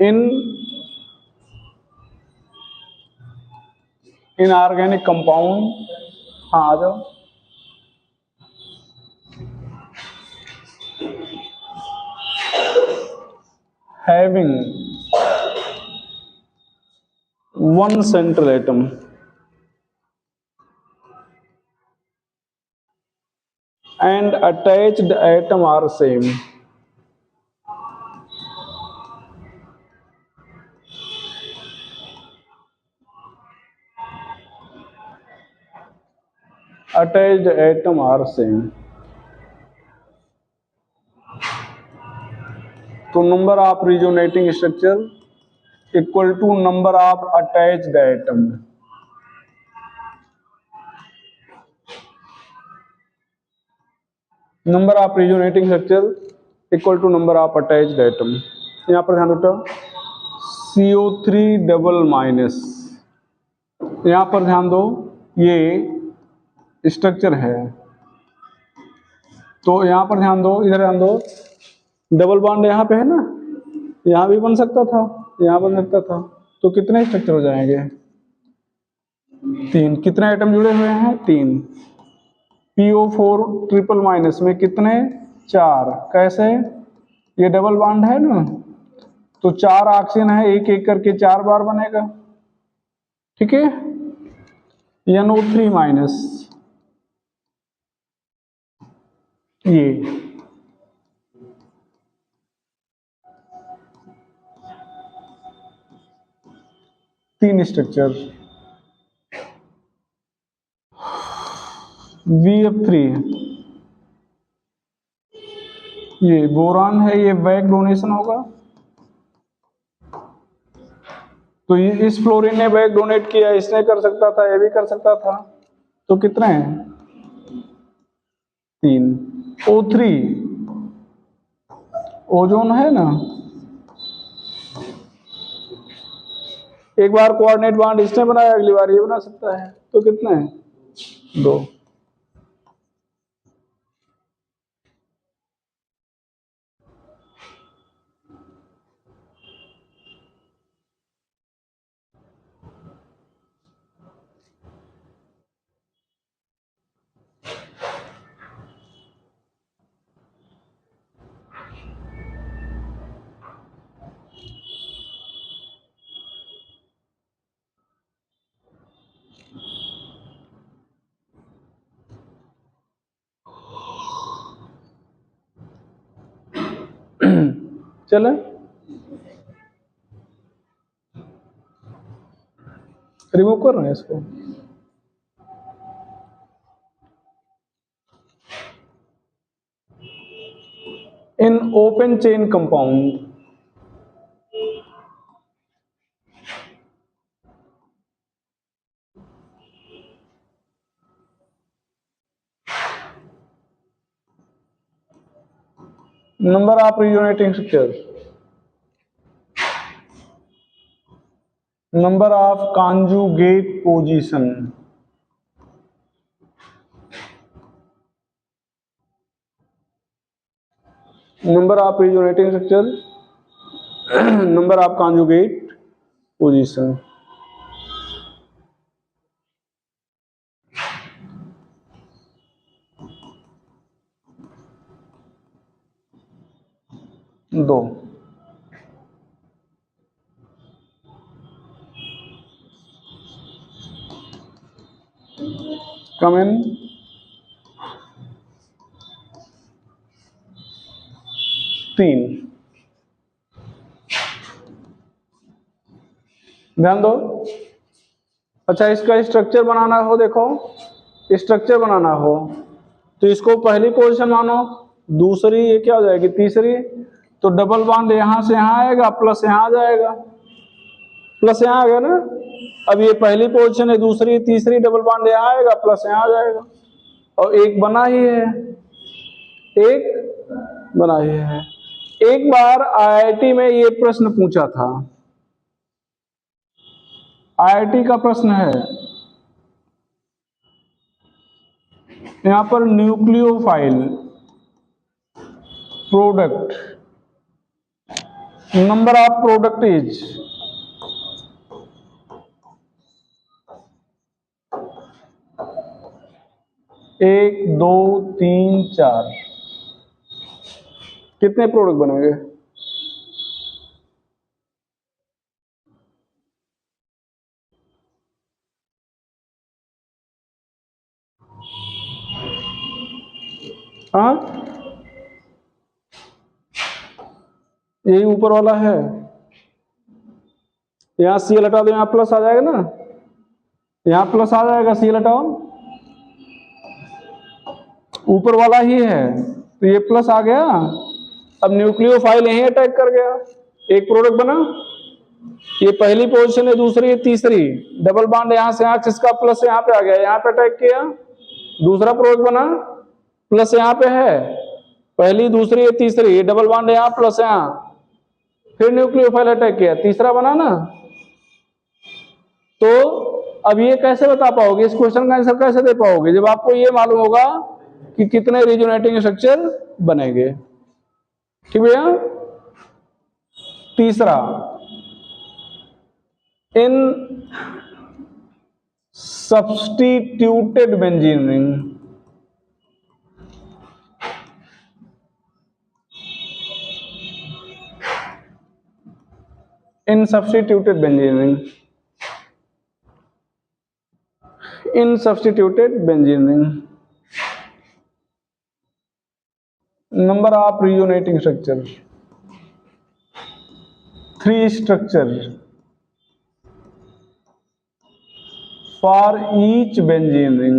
इन inorganic compound, हाँ आ जाओ, having one central atom and attached atom are same. Attached atom are same. तो number of resonating structure equal to number of attached atom. Number of resonating structure equal to number of attached atom. यहाँ पर ध्यान दो, CO3 double minus, यहाँ पर ध्यान दो, ये स्ट्रक्चर है, तो यहाँ पर ध्यान दो, इधर ध्यान दो, डबल बॉन्ड यहाँ पे है ना, यहाँ भी बन सकता था, यहाँ बन सकता था, तो कितने स्ट्रक्चर हो जाएंगे? 3। कितने एटम जुड़े हुए हैं? 3। PO4 ट्रिपल माइनस में कितने? 4। कैसे? ये डबल बॉन्ड है ना, तो 4 ऑक्सीजन है, एक एक करके 4 बार बनेगा, ठीक है। NO3 माइनस, ये 3 स्ट्रक्चर। VF3 ये बोरान है, ये बैक डोनेशन होगा, तो ये इस फ्लोरीन ने बैक डोनेट किया, इसने कर सकता था, ये भी कर सकता था, तो कितने हैं? 3। O3 ओजोन है ना, एक बार कोऑर्डिनेट बॉन्ड इसने बनाया, अगली बार ये बना सकता है, तो कितने हैं? 2। चले, रिमूव कर रहे हैं इसको। In open chain compound, number of resonating structures, number of conjugate position, number of resonating structure, number of conjugate position। दो। कम इन 3। ध्यान दो, अच्छा इसका स्ट्रक्चर बनाना हो, देखो स्ट्रक्चर बनाना हो तो इसको पहली पोजीशन मानो, दूसरी ये क्या हो जाएगी? तीसरी, तो डबल बॉन्ड यहां से यहां आएगा, प्लस यहां आ जाएगा, प्लस यहां आ गया ना। अब ये पहली पोजीशन है, दूसरी तीसरी, डबल बॉन्ड यहां आएगा, प्लस यहां आ जाएगा, और एक बना ही है, एक बना ही है। एक बार IIT में ये प्रश्न पूछा था, IIT का प्रश्न है, यहां पर nucleophile product number of product is एक, दो, तीन, चार। कितने प्रोडक्ट बनेंगे? हाँ, यही ऊपर वाला है। यहां सी हटा दो, यहां प्लस आ जाएगा ना, यहां प्लस आ जाएगा, सी हटाओ, ऊपर वाला ही है तो ये प्लस आ गया। अब न्यूक्लियोफाइल यहीं अटैक कर गया, एक प्रोडक्ट बना। ये पहली पोजीशन है, दूसरी है, तीसरी, डबल बॉन्ड यहां से यहां, किसका प्लस यहां पे आ गया, यहां पे अटैक किया, दूसरा प्रोडक्ट बना, प्लस यहां पे है, पहली, दूसरी, तीसरी, डबल बॉन्ड यहां, प्लस यहां, फिर न्यूक्लियोफाइल अटैक किया, तीसरा बना ना। तो अब ये कैसे बता पाओगे, इस क्वेश्चन का आंसर कैसे दे पाओगे, जब आपको ये मालूम होगा कि कितने रिजोनेटिंग स्ट्रक्चर बनेंगे। ठीक भैया। तीसरा, in substituted benzene ring, in substituted benzene ring, in substituted benzene ring, number of resonating structure, 3 structure for each benzene ring,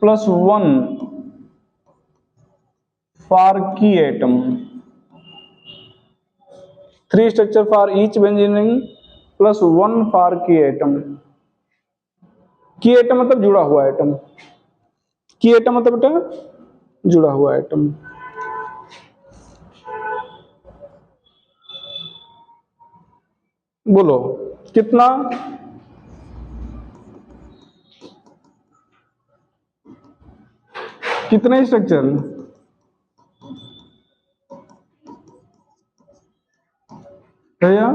plus 1 for key atom, 3 structure for each benzene ring plus 1 for key atom। की atom मतलब जुड़ा हुआ atom, की atom मतलब बेटा जुड़ा हुआ atom. बोलो कितना? कितने स्ट्रक्चर? भैया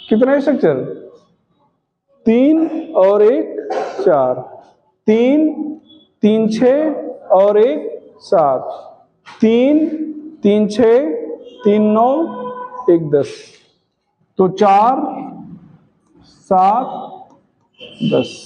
कितने स्ट्रक्चर? 3 और 1 4, 3 3 6 और 1 7, 3 3 6 3 9 1 10, तो 4 7 10।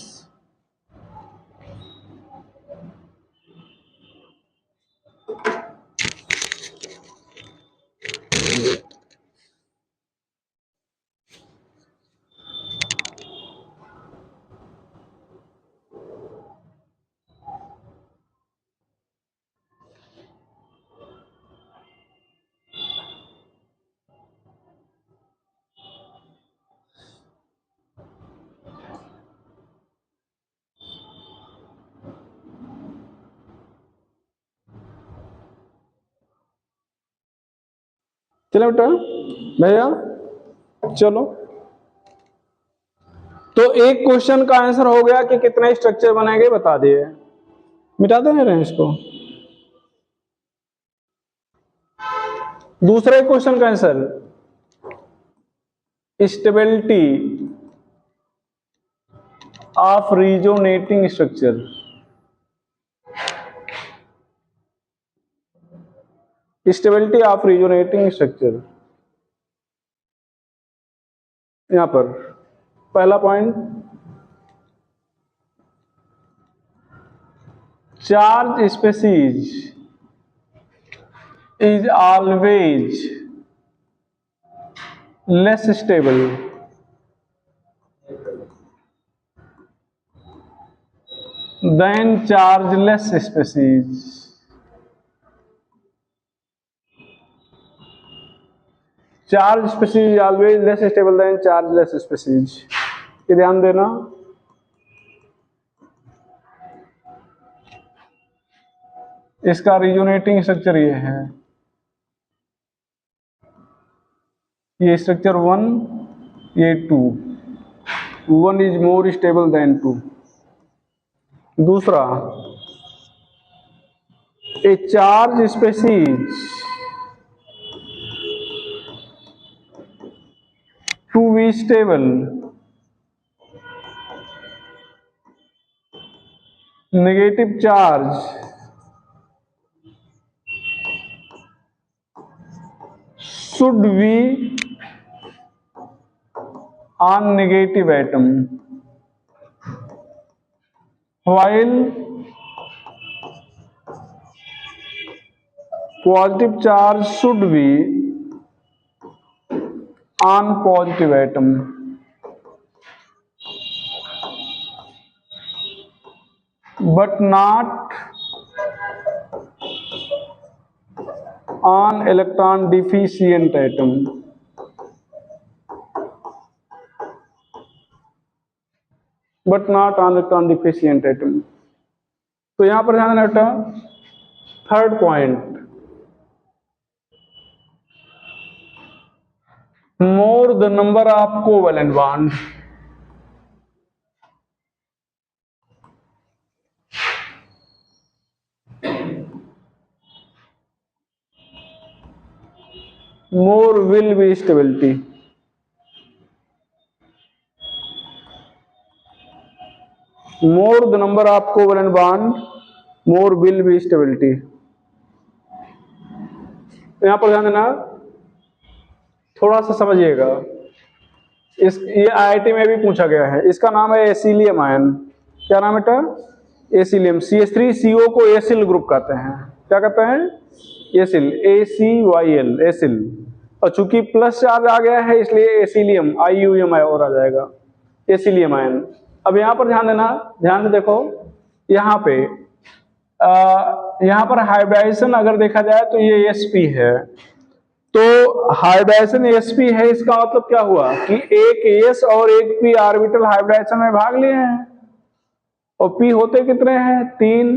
चलो बेटा भैया चलो, तो एक क्वेश्चन का आंसर हो गया कि कितने स्ट्रक्चर बनेंगे बता दिए। मिटा दे रहे हैं इसको। दूसरे क्वेश्चन का answer, stability of resonating structure, stability of resonating structure. यहां पर पहला point, charge species is always less stable then chargeless species. Charge species always less stable then chargeless species, ये ध्यान देना। इसका रिजोनेटिंग स्ट्रक्चर ये है, ये स्ट्रक्चर 1, ये 2, 1 is more stable than 2. दूसरा, a charge species to be stable, negative charge should be on negative atom, while positive charge should be on positive atom. But not on electron deficient atom. But not on electron deficient atom. तो यहां पर ध्यान देना बेटा, third point, more the number of covalent bond, more will be stability. More the number of covalent bond, more will be stability. यहां पर ध्यान देना, थोड़ा सा समझिएगा, इस ये आईआईटी में भी पूछा गया है। इसका नाम है एसिलियम आयन। क्या नाम है बेटा? एसिलियम। CH3CO को एसिल ग्रुप कहते हैं। क्या कहते हैं? Acyl, ACYL, acyl. और चूंकि प्लस चार्ज आ गया है इसलिए एसिलियम, IUM और आ जाएगा, एसिलियम आयन। अब यहाँ पर ध्यान देना, ध्यान से देखो, यहाँ पे यहाँ पर हाइब्रिडाइजेशन अगर देखा जाए तो ये sp है, तो हाइब्रिडाइजेशन sp है, इसका मतलब क्या हुआ कि एक s और एक p ऑर्बिटल हाइब्रिडाइजेशन में भाग लिए हैं, और p होते कितने हैं? 3।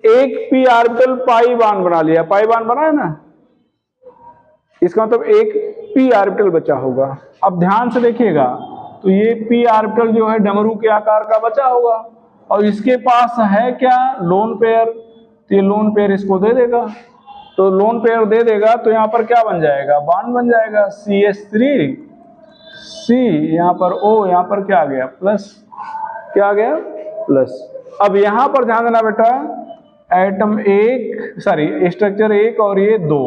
एक p ऑर्बिटल पाई बॉन्ड बना लिया, पाई बॉन्ड बना है ना, इसका मतलब एक p ऑर्बिटल बचा होगा। अब ध्यान से देखिएगा, तो ये p ऑर्बिटल जो है डमरू के आकार का बचा होगा, और इसके पास है क्या? Lone pair. तो ये लोन पेयर इसको दे देगा, तो लोन पेयर दे देगा तो यहाँ पर क्या बन जाएगा? बॉन्ड बन जाएगा, CH3 C, यहाँ पर O, यहाँ पर क्या आ गया? प्लस। क्या आ गया? प्लस। अब यहाँ पर ध्यान देना बेटा, एटम एक, सॉरी स्ट्रक्चर एक और ये 2,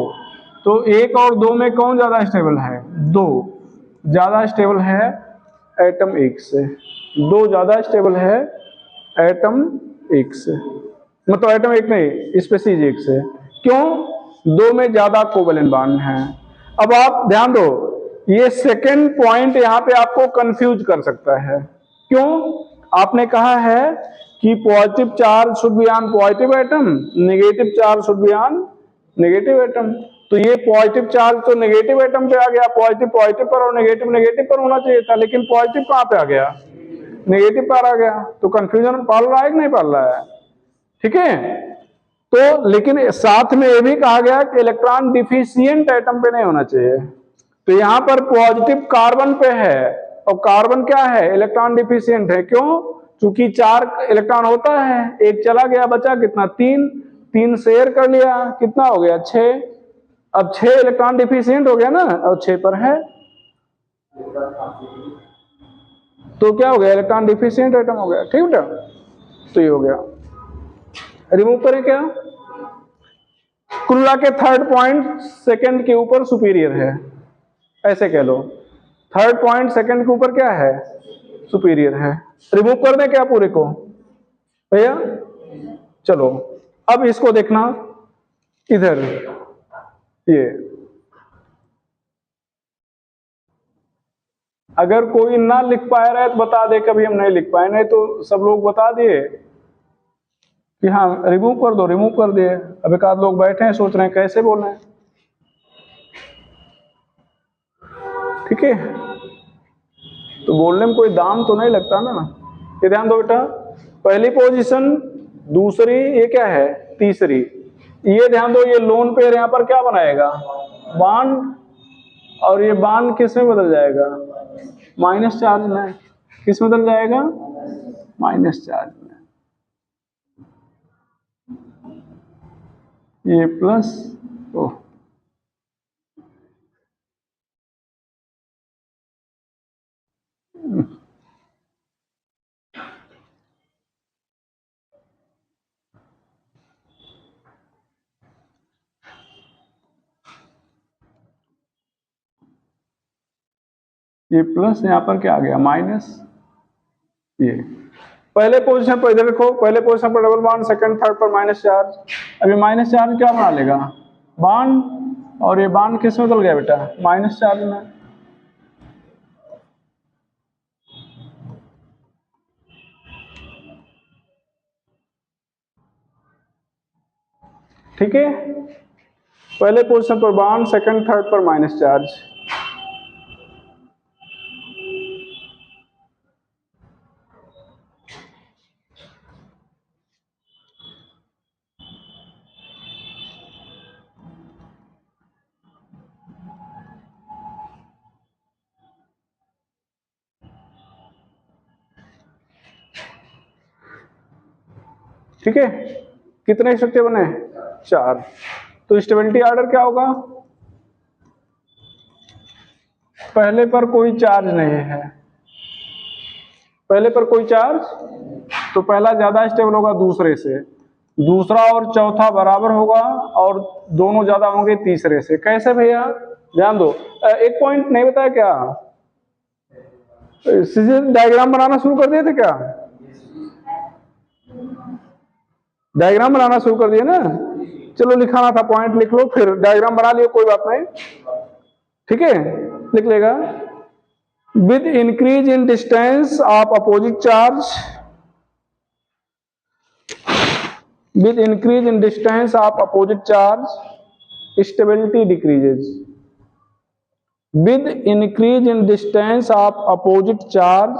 तो एक और 2 में कौन ज्यादा स्टेबल है? 2 ज्यादा स्टेबल है एटम एक से, 2 ज्यादा स्टेबल है एटम एक से, मतलब एटम एक नहीं, स्पीशीज एक से। क्यों? 2 में ज्यादा कोवेलेंट बॉन्ड है। अब आप ध्यान दो, ये सेकेंड पॉइंट यहाँ पे आपको कंफ्यूज कर सकता है। क्यों? आपने कहा है कि positive charge should be on positive atom, negative charge should be on negative atom. तो ये पॉजिटिव चार्ज तो नेगेटिव एटम पे आ गया, पॉजिटिव पॉजिटिव पर और नेगेटिव नेगेटिव पर होना चाहिए था, लेकिन पॉजिटिव कहाँ पे आ गया? नेगेटिव पर आ गया। तो कंफ्यूजन पाल रहा है कि नहीं पाल रहा है? ठीक है। तो लेकिन साथ में ये भी कहा गया कि इलेक्ट्रॉन डिफिशिएंट एटम पे नहीं होना चाहिए। तो यहाँ पर पॉजिटिव कार्बन पे है, और कार्बन क्या है? इलेक्ट्रॉन डिफिशिएंट है। क्यों? चूंकि 4 इलेक्ट्रॉन होता है, एक चला गया, बचा कितना? 3। 3 शेयर कर लिया, कितना हो गया? 6। अब 6 इलेक्ट्रॉन डिफिशिएंट हो गया ना, और 6 पर है, तो क्या हो गया? इलेक्ट्रॉन डिफिशिएंट एटम हो गया। ठीक बेटा, तो ये हो गया। रिमूव करें क्या? कुल मिला के थर्ड पॉइंट सेकंड के ऊपर सुपीरियर है, ऐसे कह लो। थर्ड पॉइंट सेकंड के ऊपर क्या है? सुपीरियर है। रिमूव कर दें क्या पूरे को भैया? चलो अब इसको देखना, इधर ये, अगर कोई ना लिख पाया रहे तो बता दे, कभी हम नहीं लिख पाए, नहीं तो सब लोग बता दिए कि हाँ रिमूव कर दो, रिमूव कर दिए। अब एक आध लोग बैठे हैं सोच रहे हैं कैसे बोल रहे हैं। ठीक है, तो बोलने में कोई दाम तो नहीं लगता ना। ये ध्यान दो बेटा, पहली पोजीशन, दूसरी, ये क्या है? तीसरी। ये ध्यान दो, ये लोन पेयर यहाँ पर क्या बनाएगा? बॉन्ड, और ये बॉन्ड किस में बदल जाएगा? माइनस चार्ज में। किस में बदल जाएगा? माइनस चार्ज में। ये प्लस, ओह ये प्लस, यहां पर क्या आ गया? माइनस। ये पहले पोजीशन पर इधर देखो, पहले पोजीशन पर डबल बॉन्ड, सेकंड थर्ड पर माइनस चार्ज। अभी माइनस चार्ज क्या बना लेगा? बॉन्ड। और ये बॉन्ड किस में बदल गया बेटा? माइनस चार्ज में। ठीक है, पहले पोजीशन पर बॉन्ड, सेकंड थर्ड पर माइनस चार्ज। ठीक है, कितने स्ट्रक्चर बने? 4। तो स्टेबिलिटी ऑर्डर क्या होगा? पहले पर कोई चार्ज नहीं है, पहले पर कोई चार्ज, तो पहला ज्यादा स्टेबल होगा दूसरे से, दूसरा और चौथा बराबर होगा, और दोनों ज्यादा होंगे तीसरे से। कैसे भैया? ध्यान दो, एक पॉइंट नहीं बताया क्या? सीधे डायग्राम बनाना शुरू कर दिए थे क्या? डायग्राम बनाना शुरू कर दिए ना? चलो लिखाना था, पॉइंट लिख लो, फिर डायग्राम बना लियो, कोई बात नहीं। ठीक है, लिख लेगा। With increase in distance of opposite charge, with increase in distance of opposite charge, stability decreases. With increase in distance of opposite charge,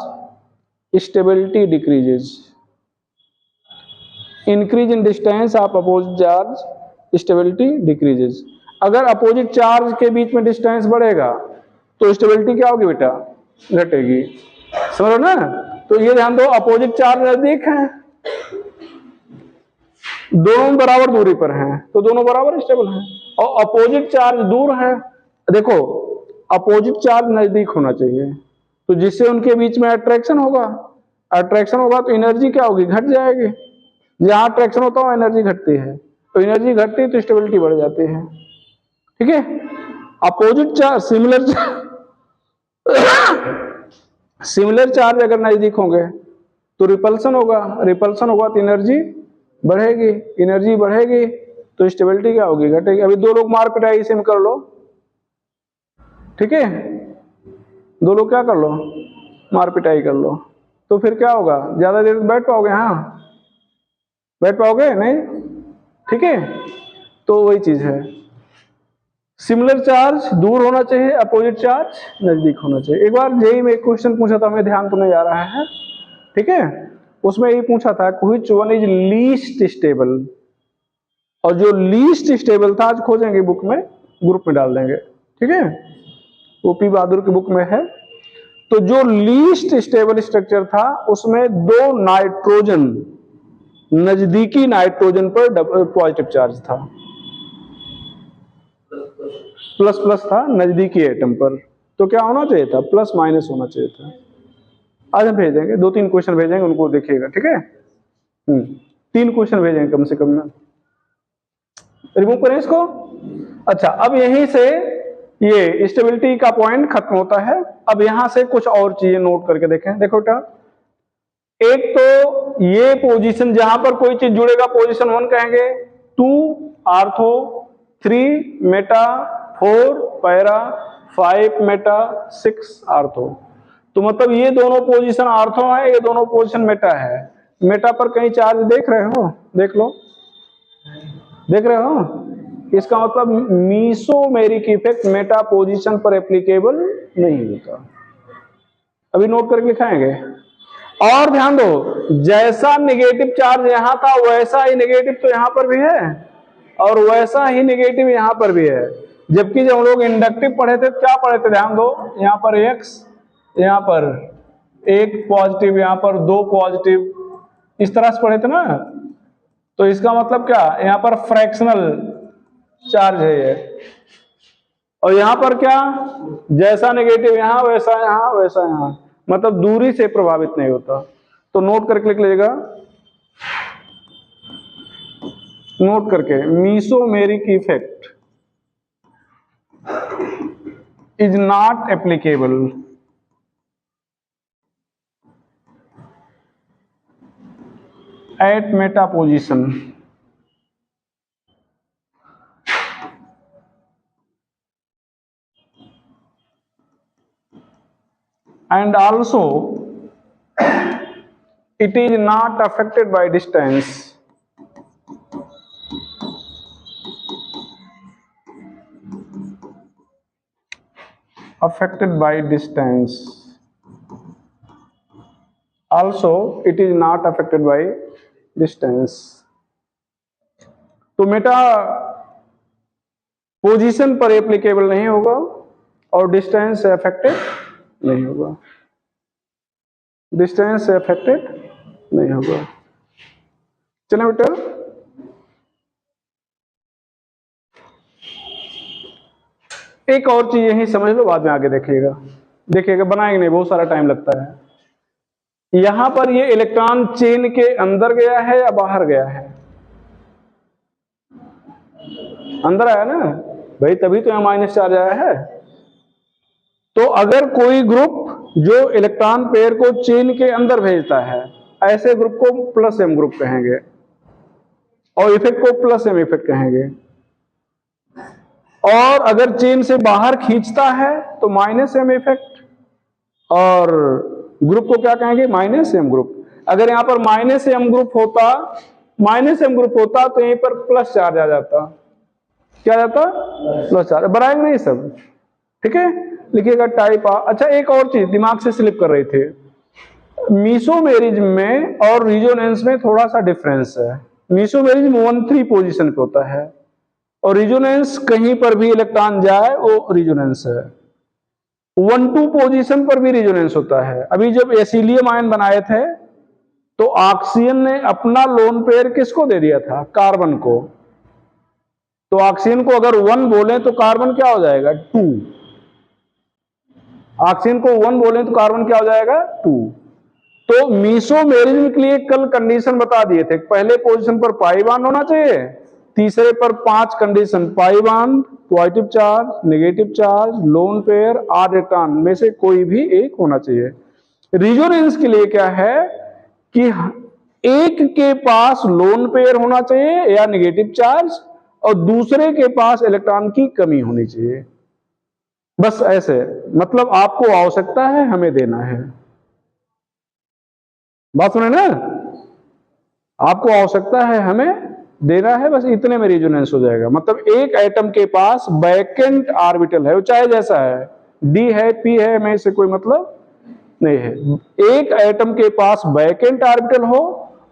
stability decreases. Increase in distance of opposite charge, stability decreases. अगर opposite charge के बीच में distance बढ़ेगा तो stability क्या होगी बेटा? घटेगी। समझो ना? तो ये ध्यान दो, अपोजिट चार्ज नजदीक है, दोनों बराबर दूरी पर हैं, तो दोनों बराबर स्टेबल हैं। और अपोजिट चार्ज दूर है, देखो अपोजिट चार्ज नजदीक होना चाहिए, तो जिससे उनके बीच में अट्रैक्शन होगा, अट्रैक्शन होगा तो एनर्जी क्या होगी? घट जाएगी। जहां अट्रैक्शन होता है एनर्जी घटती है, तो एनर्जी घटती है तो स्टेबिलिटी बढ़ जाती है। ठीक है, अपोजिट चार्ज, सिमिलर चार्ज अगर नजदीक होंगे तो रिपल्सन होगा, रिपल्सन होगा तो एनर्जी बढ़ेगी, एनर्जी बढ़ेगी तो स्टेबिलिटी क्या होगी? घटेगी। अभी दो लोग मार पिटाई सिम कर लो, ठीक है, दो लोग क्या कर लो? मार पिटाई कर लो, तो फिर क्या होगा? ज्यादा देर बैठ पाओगे? हाँ, बैठ पाओगे नहीं? ठीक है, तो वही चीज है, सिमिलर चार्ज दूर होना चाहिए, अपोजिट चार्ज नजदीक होना चाहिए। एक बार जेई में एक क्वेश्चन पूछा था, हमें ध्यान तो नहीं आ रहा है, ठीक है, उसमें यही पूछा था which one is least stable, और जो लीस्ट स्टेबल था आज खोजेंगे बुक में, ग्रुप में डाल देंगे। ठीक है, ओपी बहादुर की बुक में है। तो जो लीस्ट स्टेबल स्ट्रक्चर था उसमें 2 नाइट्रोजन, नजदीकी नाइट्रोजन पर पॉजिटिव चार्ज था, प्लस प्लस था नजदीकी एटम पर, तो क्या होना चाहिए था? प्लस माइनस होना चाहिए था। आज हम भेजेंगे 2-3 क्वेश्चन भेजेंगे, उनको देखिएगा। ठीक है, 3 क्वेश्चन भेजेंगे कम से कम ना। रिमूव करें इसको। अच्छा, अब यहीं से ये स्टेबिलिटी का पॉइंट खत्म होता है। अब यहां से कुछ और चीजें नोट करके देखें। देखो बेटा, एक तो ये पोजीशन जहां पर कोई चीज जुड़ेगा पोजीशन 1 कहेंगे, 2 ortho, 3 Meta, 4 para, 5 Meta, 6 ortho. तो मतलब ये दोनों पोजीशन आर्थो है, ये दोनों पोजीशन मेटा है। मेटा पर कहीं चार्ज देख रहे हो? देख लो, देख रहे हो? इसका मतलब मीसोमेरिक इफेक्ट मेटा पोजीशन पर एप्लीकेबल नहीं होता। अभी नोट करके लिखाएंगे। और ध्यान दो, जैसा नेगेटिव चार्ज यहां था वैसा ही नेगेटिव तो यहां पर भी है, और वैसा ही नेगेटिव यहां पर भी है। जबकि जब हम लोग इंडक्टिव पढ़े थे, क्या पढ़े थे? ध्यान दो, यहां पर x, यहां पर एक पॉजिटिव, यहां पर दो पॉजिटिव, इस तरह से पढ़े थे ना। तो इसका मतलब क्या, यहां पर फ्रैक्शनल चार्ज है ये। और यहां पर क्या, जैसा नेगेटिव यहां वैसा यहां वैसा यहां, मतलब दूरी से प्रभावित नहीं होता। तो नोट करके लिख लीजिएगा, नोट करके, mesomeric effect is not applicable at meta position and also it is not affected by distance affected by distance also it is not affected by distance। तो मेटा पोजीशन पर एप्लीकेबल नहीं होगा और distance से affected नहीं होगा, distance से affected नहीं होगा। चलो बेटा, एक और चीज यही समझ लो, बाद में आगे देखिएगा, देखिएगा बनाएंगे नहीं, बहुत सारा टाइम लगता है। यहां पर ये इलेक्ट्रॉन चेन के अंदर गया है या बाहर गया है, अंदर आया ना भाई, तभी तो यहां माइनस चार्ज आया है। तो अगर कोई ग्रुप जो इलेक्ट्रॉन पेयर को चेन के अंदर भेजता है, ऐसे ग्रुप को प्लस एम ग्रुप कहेंगे और इफेक्ट को प्लस एम इफेक्ट कहेंगे। और अगर चेन से बाहर खींचता है तो माइनस एम इफेक्ट, और ग्रुप को क्या कहेंगे, माइनस एम ग्रुप। अगर यहां पर माइनस एम ग्रुप होता, माइनस एम ग्रुप होता तो यहीं पर प्लस चार्ज आ जाता, क्या जाता, प्लस चार्ज। बनाएंगे नहीं सब, ठीक है, लिखिएगा टाइप आ। अच्छा एक और चीज दिमाग से स्लिप कर रही थे, मीसोमेरिज्म में और रिजोनेंस में थोड़ा सा डिफरेंस है। मीसोमेरिज्म 1-3 पोजीशन पे होता है और रिजोनेंस कहीं पर भी इलेक्ट्रॉन जाए वो रिजोनेंस है। 1-2 पोजीशन पर भी रिजोनेंस होता है। अभी जब एसिलियम आयन बनाए थे तो ऑक्सीजन ने अपना लोन पेयर किसको दे दिया था, कार्बन को। तो ऑक्सीजन को अगर 1 बोले तो कार्बन क्या हो जाएगा, 2। ऑक्सीजन को 1 बोले तो कार्बन क्या हो जाएगा, 2। तो मीसोमेरिज्म के लिए कल कंडीशन बता दिए थे, पहले पोजीशन पर पाई बॉन्ड होना चाहिए, तीसरे पर 5 condition, pi bond, positive charge, negative charge, lone pair, or electron में से कोई भी एक होना चाहिए। रिजोनेंस के लिए क्या है कि एक के पास लोन पेयर होना चाहिए या नेगेटिव चार्ज और दूसरे के पास इलेक्ट्रॉन की कमी होनी चाहिए, बस ऐसे। मतलब आपको आवश्यकता है, हमें देना है, बात सुने ना, आपको आवश्यकता है, हमें देना है, बस इतने में रिजोनेंस हो जाएगा। मतलब एक एटम के पास वैकेंट ऑर्बिटल है, वो चाहे जैसा है, डी है, पी है, में से कोई मतलब नहीं है। एक एटम के पास वैकेंट ऑर्बिटल हो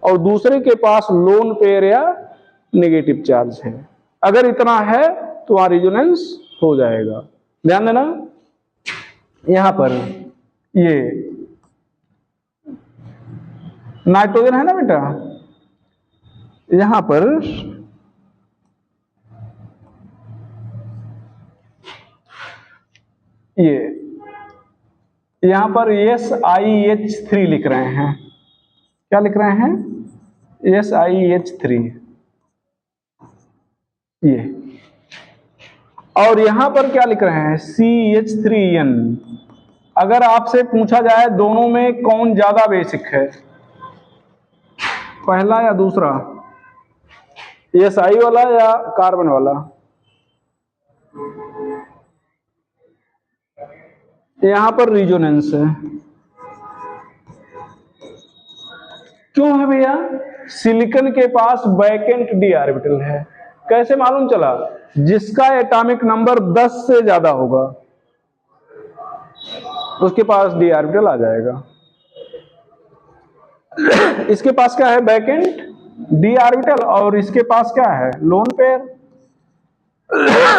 और दूसरे के पास लोन पेयर या नेगेटिव चार्ज है, अगर इतना है तो वहां रिजोनेंस हो जाएगा। ध्यान देना, यहां पर ये नाइट्रोजन है ना बेटा, यहां पर ये यहां पर SiH3 लिख रहे हैं, क्या लिख रहे हैं, SiH3 ये, और यहां पर क्या लिख रहे हैं, CH3N। अगर आपसे पूछा जाए दोनों में कौन ज्यादा बेसिक है, पहला या दूसरा, SI वाला या कार्बन वाला, यहां पर रिजोनेंस है। क्यों है भैया, सिलिकॉन के पास वैकेंट डी ऑर्बिटल है। कैसे मालूम चला, जिसका एटॉमिक नंबर 10 से ज्यादा होगा उसके पास डी ऑर्बिटल आ जाएगा। इसके पास क्या है, वैकेंट डी ऑर्बिटल, और इसके पास क्या है, लोन पेयर।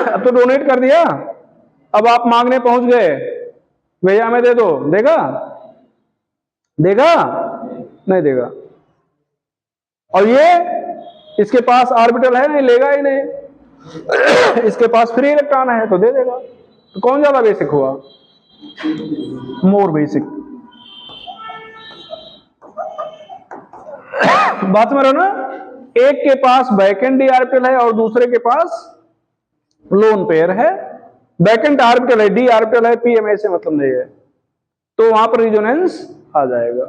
अब तो डोनेट कर दिया, अब आप मांगने पहुंच गए, भैया हमें दे दो, देगा, देगा? नहीं देगा। और ये इसके पास ऑर्बिटल है नहीं, लेगा ही नहीं। इसके पास फ्री इलेक्ट्रॉन है तो दे देगा। तो कौन ज्यादा बेसिक हुआ? मोर बेसिक। बात समझ रहे हो ना? एक के पास वैकेंट डी ऑर्बिटल है और दूसरे के पास लोन पेयर है। वैकेंट ऑर्बिटल है, डी ऑर्बिटल है, पीएमए से मतलब नहीं है, तो वहां पर रिजोनेंस आ जाएगा।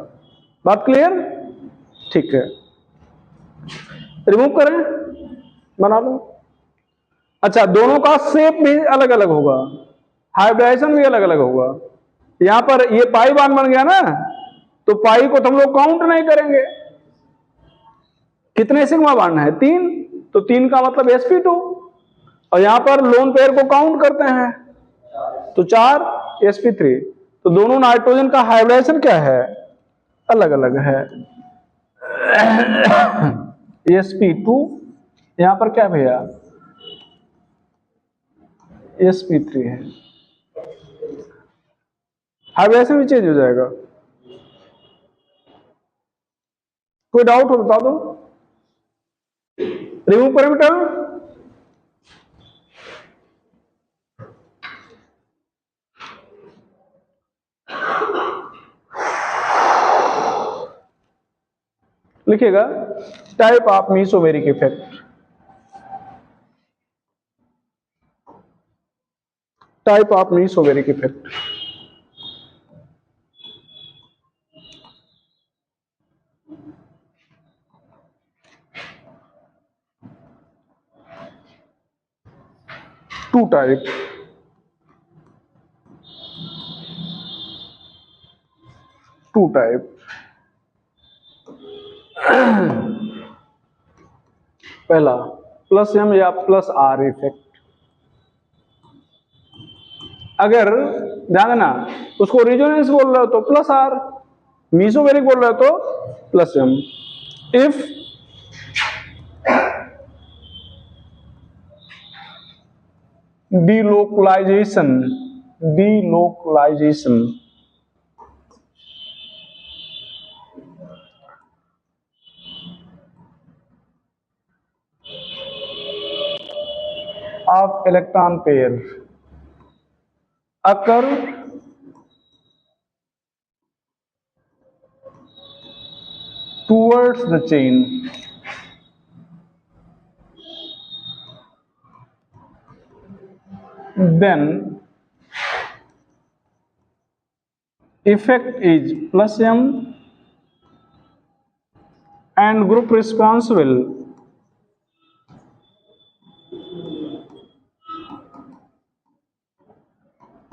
बात क्लियर? ठीक है, रिमूव करें, बना लो। अच्छा, दोनों का शेप भी अलग अलग होगा, हाइब्रिडाइजेशन भी अलग अलग होगा। यहां पर ये पाई बान बन गया ना, तो पाई को तो हम लोग काउंट नहीं करेंगे। कितने सिग्मा बांड है? 3, तो 3 का मतलब sp2। और यहां पर लोन पेयर को काउंट करते हैं तो 4 sp3। तो दोनों नाइट्रोजन का हाइब्रिडाइजेशन क्या है? अलग अलग है। sp2, यहां पर क्या भैया? sp3 है। हाइब्रिडेशन भी चेंज हो जाएगा। कोई डाउट हो बता दो, रिमूव करें बेटा। लिखिएगा type of mesomeric effect. Type of mesomeric effect. Two type. Two type. पहला प्लस एम या प्लस आर इफेक्ट। अगर ध्यान देना, उसको रिजोनेंस बोल रहे हो तो प्लस आर, मीसोमेरिक बोल रहे हो तो plus M. If delocalization of electron pair occur towards the chain, then effect is plus m and group responsible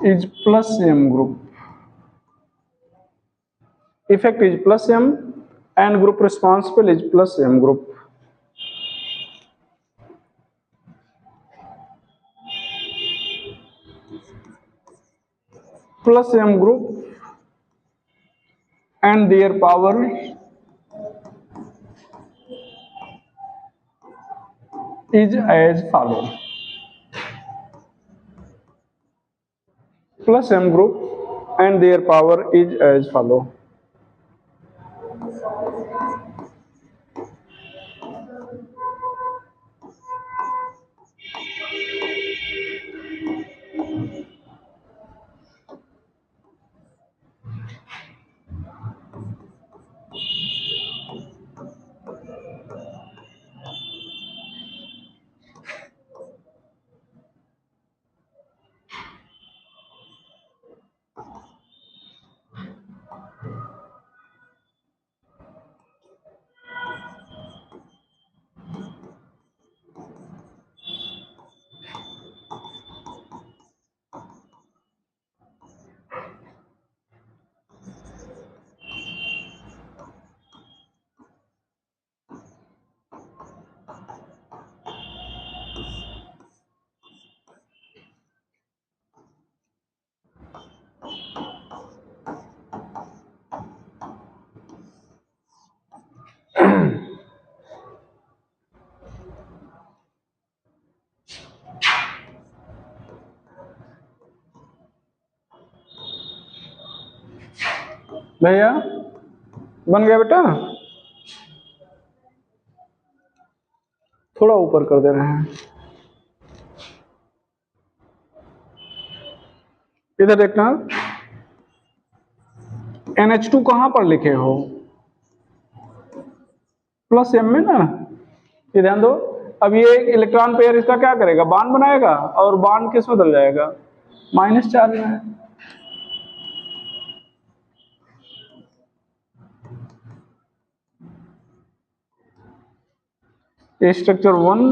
is plus m group. Effect is plus m and group responsible is plus m group. Plus m group and their power is as follow. Plus m group and their power is as follow. भैया बन गया बेटा, थोड़ा ऊपर कर दे रहे हैं। इधर देखना, NH2 कहां पर लिखे हो, प्लस m में ना, ये ध्यान दो। अब ये इलेक्ट्रॉन पेयर इसका क्या करेगा, बॉन्ड बनाएगा, और बॉन्ड किस में बदल जाएगा, माइनस चार्ज में। स्ट्रक्चर 1,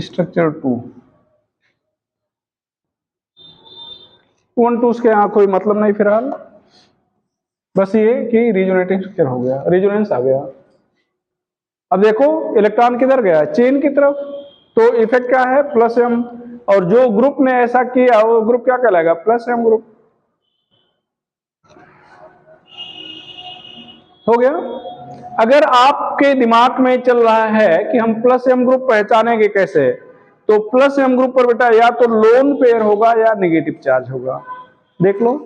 स्ट्रक्चर 2, 1 2 के यहां कोई मतलब नहीं फिलहाल, बस ये कि रिजोनेटिंग स्ट्रक्चर हो गया, रिजोनेंस आ गया। अब देखो इलेक्ट्रॉन किधर गया, चेन की तरफ, तो इफेक्ट क्या है, प्लस m, और जो ग्रुप ने ऐसा किया वो ग्रुप क्या कहलाएगा, प्लस m ग्रुप। हो गया। अगर आपके दिमाग में चल रहा है कि हम प्लस m ग्रुप पहचानेंगे कैसे, तो प्लस m ग्रुप पर बेटा या तो लोन पेयर होगा या नेगेटिव चार्ज होगा, देख लो।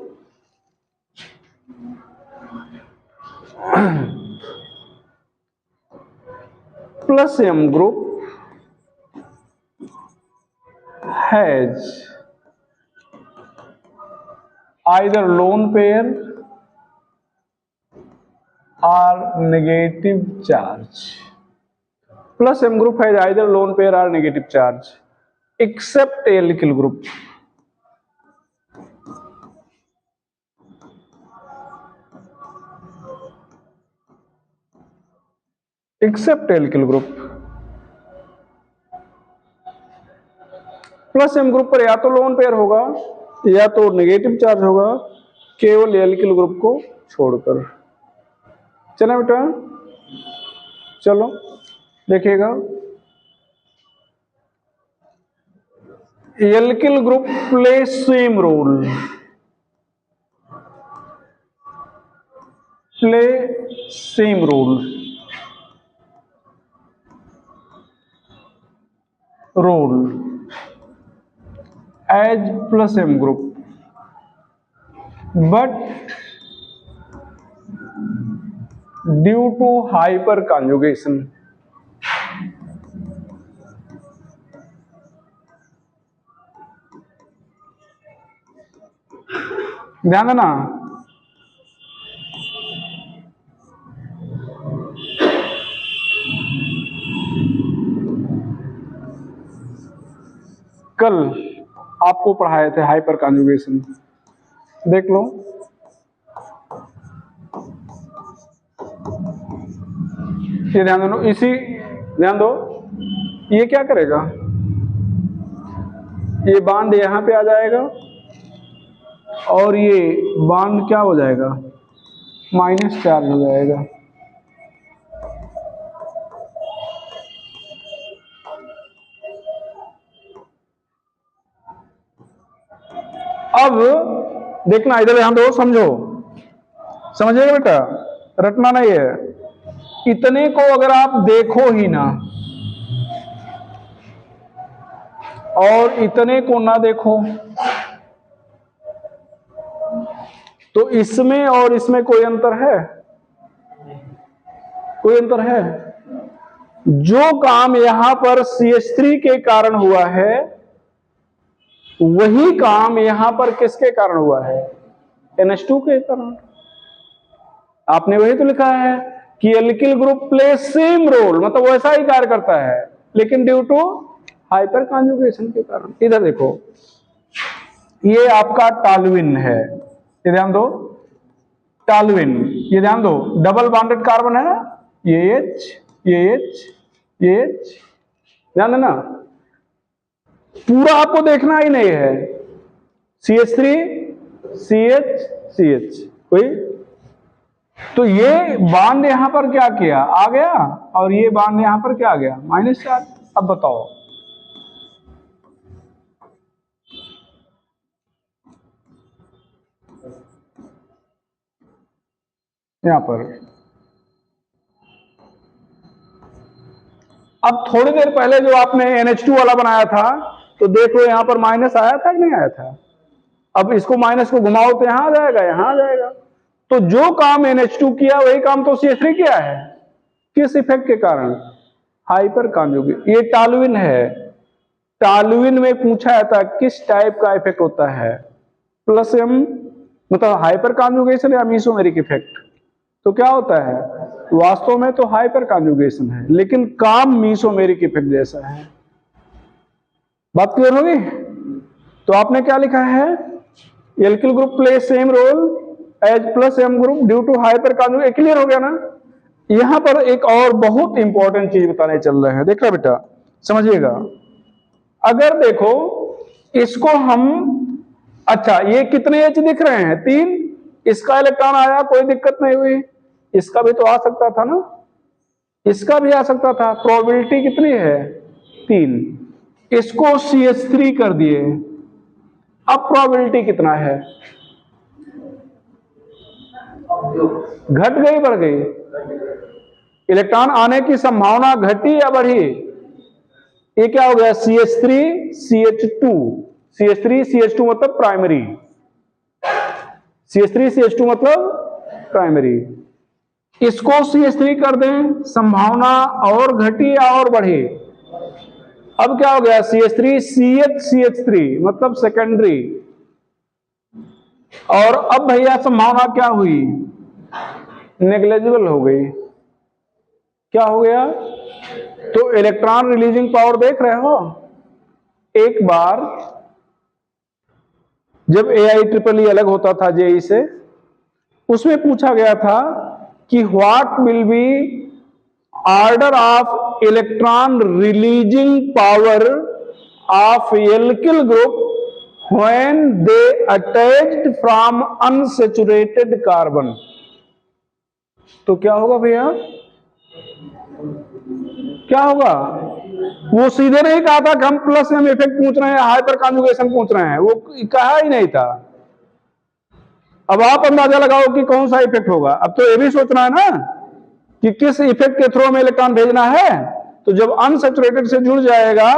Plus m group has either lone pair or negative charge. Plus M group has either lone pair or negative charge, except alkyl group. Except alkyl group. Plus M group पर या तो lone pair होगा या तो negative charge होगा, केवल alkyl group को छोड़कर। चलो बेटा, चलो देखिएगा, alkyl group play same role, play same role, role as plus M group, but due to hyperconjugation, ध्यान देना, कल आपको पढ़ाए थे हाइपर कॉन्जुगेशन, देख लो। ये ध्यान दो, इसी ध्यान दो, ये क्या करेगा, ये बॉन्ड यहां पे आ जाएगा और ये बॉन्ड क्या हो जाएगा, माइनस चार्ज हो जाएगा। अब देखना, इधर ध्यान दो, समझो, समझिएगा बेटा, रटना नहीं है। इतने को अगर आप देखो ही ना और इतने को ना देखो, तो इसमें और इसमें कोई अंतर है, कोई अंतर है? जो काम यहां पर CH3 के कारण हुआ है वही काम यहां पर किसके कारण हुआ है, NH2 के कारण। आपने वही तो लिखा है कि alkyl group play same role, मतलब वैसा ही कार्य करता है, लेकिन ड्यू टू हाइपर कॉन्जुगेशन के कारण। इधर देखो, ये आपका टॉलुइन है, ये ध्यान दो, टॉलुइन, ये ध्यान दो, डबल बॉन्डेड कार्बन है, ये H, ये H, ये H, ध्यान देना, पूरा आपको देखना ही नहीं है, CH3 CH CH कोई, तो ये बॉन्ड यहां पर क्या किया, आ गया, और ये बॉन्ड यहां पर क्या आ गया, माइनस चार्ज। अब बताओ, यहां पर अब थोड़ी देर पहले जो आपने NH2 वाला बनाया था, तो देख लो यहां पर माइनस आया था कि नहीं आया था। अब इसको माइनस को घुमाओ तो यहां आ जाएगा, यहां आ जाएगा, तो जो काम NH2 किया वही काम तो CH3 किया है। किस इफेक्ट के कारण? Hyper conjugate. ये टॉल्यूइन है। टॉल्यूइन में पूछा जाता है किस टाइप का इफेक्ट होता है, प्लस एम मतलब हाइपर कॉन्जुगेशन या मीसोमेरिक इफेक्ट। तो क्या होता है, वास्तव में तो हाइपर कॉन्जुगेशन है लेकिन काम मीसोमेरिक इफेक्ट जैसा है। बात क्लियर होगी? तो आपने क्या लिखा है, alkyl group play same role as plus M group due to hyperconjugation. Clear हो गया ना? यहां पर एक और बहुत इंपॉर्टेंट चीज बताने चल रहे हैं, देख रहा बेटा, समझिएगा। अगर देखो इसको हम, अच्छा ये कितने एच दिख रहे हैं, 3, इसका इलेक्ट्रॉन आया, कोई दिक्कत नहीं हुई, इसका भी तो आ सकता था ना, इसका भी आ सकता था, प्रोबेबिलिटी कितनी है, 3। इसको CH3 कर दिए, अब प्रोबेबिलिटी कितना है, घट गई बढ़ गई? इलेक्ट्रॉन आने की संभावना घटी या बढ़ी? ये क्या हो गया, CH3 CH2, CH3 CH2 मतलब प्राइमरी, CH3 CH2 मतलब प्राइमरी। इसको CH3 कर दें, संभावना और घटी या और बढ़ी? अब क्या हो गया, CH3 CH3 मतलब सेकेंडरी। और अब भैया संभावना क्या हुई, नेग्लेजिबल हो गई। क्या हो गया, तो इलेक्ट्रॉन रिलीजिंग पावर देख रहे हो। एक बार जब AIEEE अलग होता था JEE से, उसमें पूछा गया था कि what will be order of electron releasing power of alkyl group when they attached from unsaturated carbon। तो क्या होगा भैया, क्या होगा? वो सीधे नहीं कहा था कि हम प्लस एम इफेक्ट पूछ रहे हैं, हाइपर कॉन्जुगेशन पूछ रहे हैं, वो कहा ही नहीं था। अब आप अंदाजा लगाओ कि कौन सा इफेक्ट होगा। अब तो ये भी सोचना है ना कि किस इफेक्ट के थ्रू में इलेक्ट्रॉन भेजना है। तो जब अनसैचुरेटेड से जुड़ जाएगा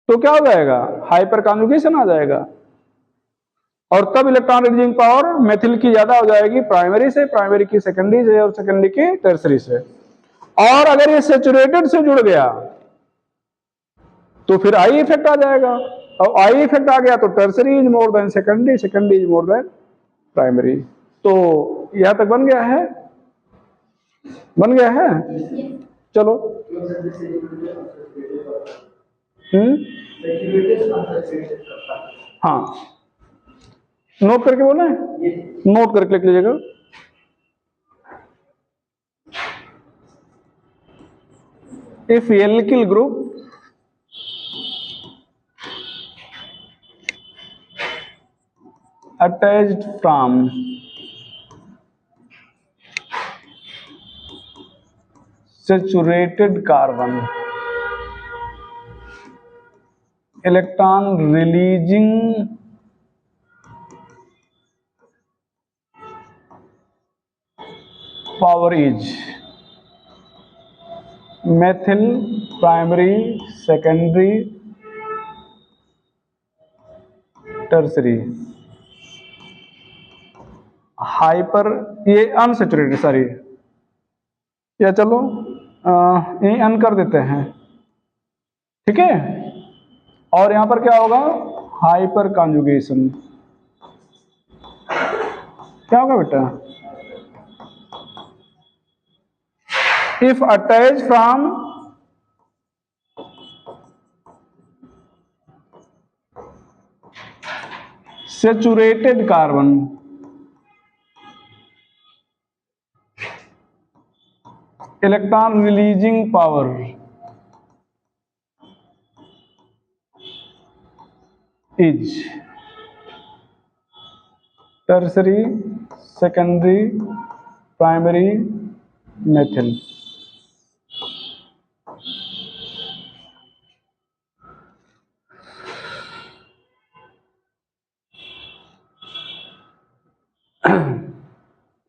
तो क्या हो जाएगा, हाइपर कॉन्जुगेशन आ जाएगा, और तब इलेक्ट्रॉन रिलीजिंग पावर मेथिल की ज्यादा हो जाएगी प्राइमरी से, प्राइमरी की सेकेंडरी से, और सेकेंडरी की टर्सरी से। और अगर ये सैचुरेटेड से जुड़ गया तो फिर आई इफेक्ट आ जाएगा, और आई इफेक्ट आ गया तो tertiary is more than secondary, secondary is more than primary. तो यहां तक बन गया है, बन गया है। चलो हाँ, नोट करके बोले, नोट करके लिख लीजिएगा। If alkyl group attached from saturated carbon, electron releasing power is methyl primary, secondary, tertiary, hyper, ये अनसेचुरेटेड, सॉरी, या चलो ये अन कर देते हैं, ठीक है। और यहां पर क्या होगा, हाइपर कॉन्जुगेशन। क्या होगा बेटा, if attached from saturated carbon, electron releasing power is tertiary, secondary, primary, methyl।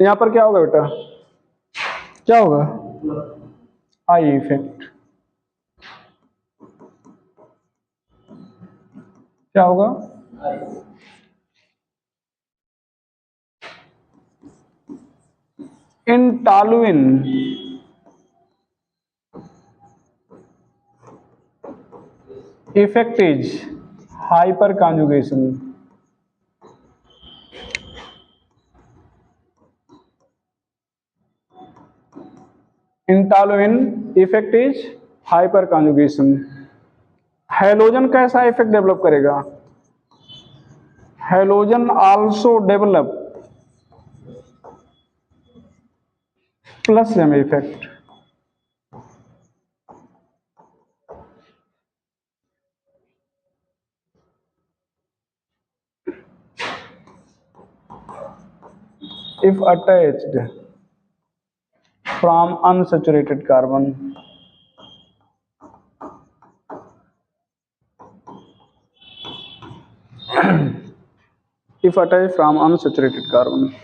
यहां पर क्या होगा बेटा, क्या होगा, आई इफेक्ट। क्या होगा, in toluene effect is hyperconjugation. In toluene effect is hyperconjugation. Halogen कैसा इफेक्ट डेवलप करेगा? Halogen also develop plus M effect. If attached from unsaturated carbon. If attached from unsaturated carbon.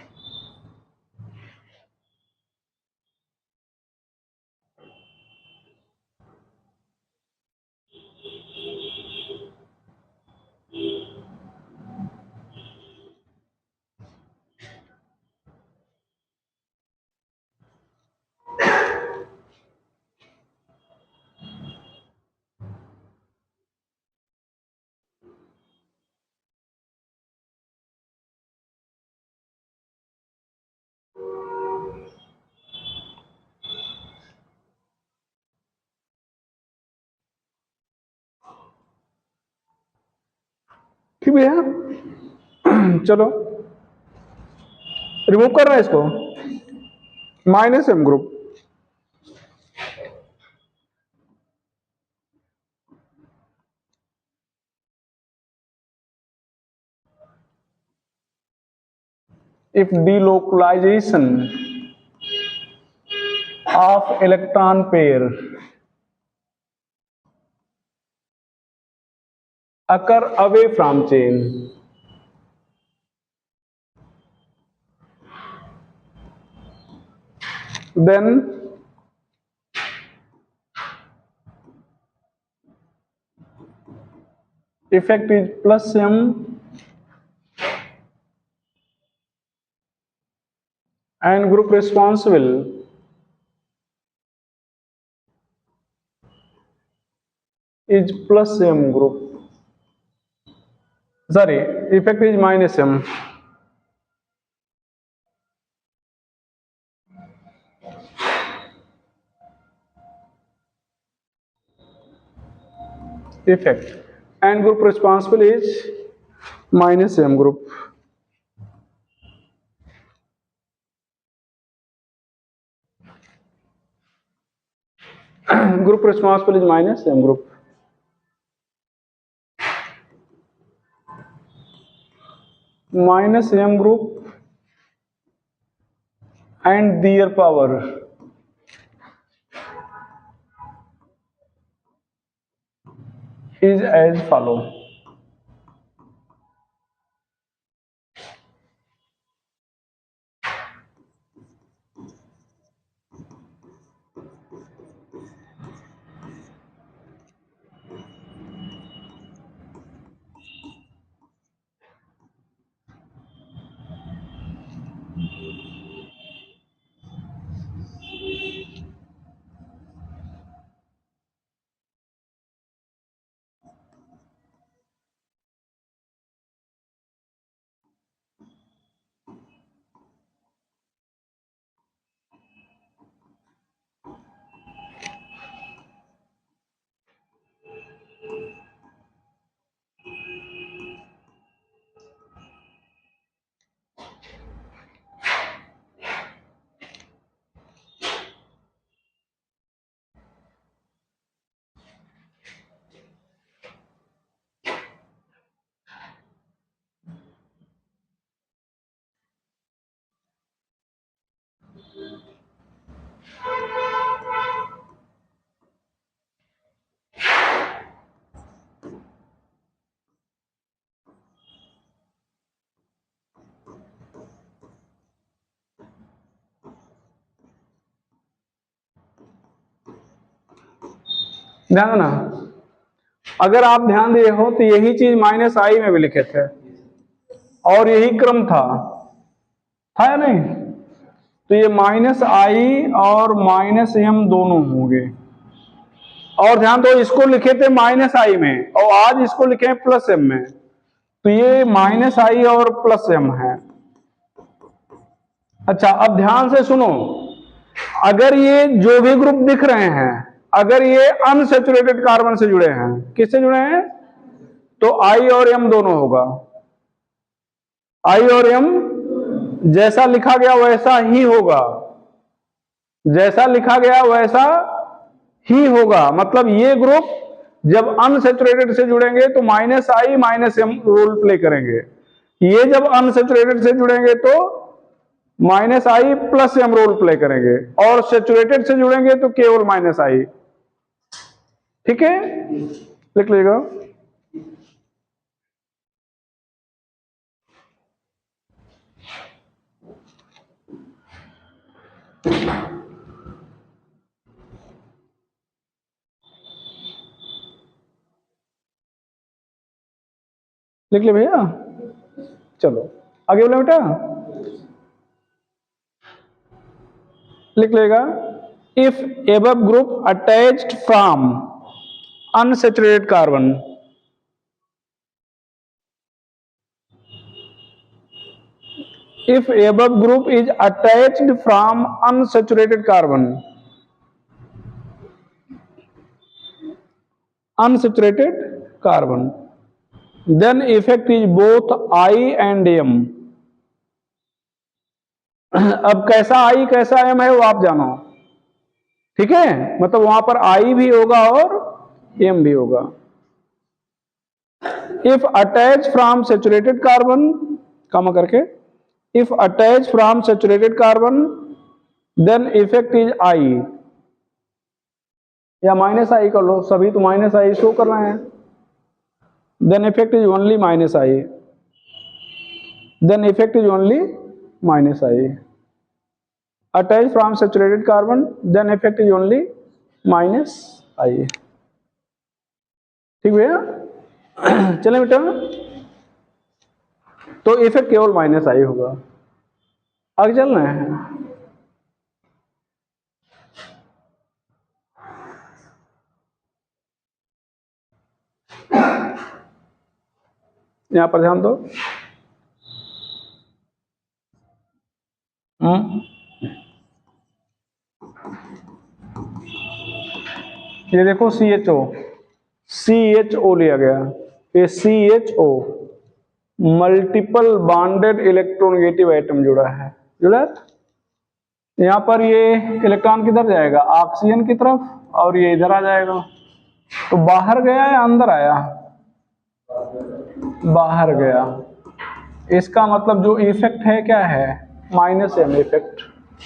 ठीक भैया, चलो remove कर रहे हैं इसको. Minus M group. If delocalization of electron pair occur away from chain, then effect is plus m and group responsible is plus m group. Sorry, effect is minus m. Effect and group responsible is minus m group. Group responsible is minus m group. Minus m group and their power is as follow. ध्यान देना, अगर आप ध्यान दिए हो तो यही चीज माइनस आई में भी लिखे थे और यही क्रम था या नहीं? तो ये -I और -M दोनों होंगे। और ध्यान दो, इसको लिखे थे -I में और आज इसको लिखे +M में, तो ये -I और +M है। अच्छा, अब ध्यान से सुनो, अगर ये जो भी ग्रुप दिख रहे हैं, अगर ये अनसैचुरेटेड कार्बन से जुड़े हैं, किससे जुड़े हैं, तो I और M दोनों होगा। I और M जैसा लिखा गया वैसा ही होगा, जैसा लिखा गया वैसा ही होगा। मतलब ये ग्रुप जब अनसैचुरेटेड से जुड़ेंगे तो -I -M रोल प्ले करेंगे, ये जब अनसैचुरेटेड से जुड़ेंगे तो -I +M रोल प्ले करेंगे, और सैचुरेटेड से जुड़ेंगे तो केवल -I। ठीक है, लिख लीजिएगा। लिख ले भैया, चलो आगे बोले बेटा, लिख लेगा। If above group attached from unsaturated carbon, if above group is attached from unsaturated carbon, then effect is both I and M। अब कैसा I कैसा M है वो आप जानो, ठीक है, मतलब वहां पर I भी होगा और M भी होगा। if attached from saturated carbon, कमा करके, if attached from saturated carbon then effect is I, या -I कर लो, सभी तो -I शो कर रहे हैं, then effect is only -I, then effect is only -I, attached from saturated carbon then effect is only -I। ठीक भैया, चले बेटा, तो इफेक्ट केवल -I होगा। आगे चल रहे हैं, यहां पर ध्यान दो। ये देखो CHO लिया गया, ये CHO multiple bonded electronegative atom जुड़ा है, जुड़ा। यहां पर ये इलेक्ट्रॉन किधर जाएगा, ऑक्सीजन की तरफ, और ये इधर आ जाएगा, तो बाहर गया या अंदर आया, बाहर गया। इसका मतलब जो इफेक्ट है क्या है, -M इफेक्ट।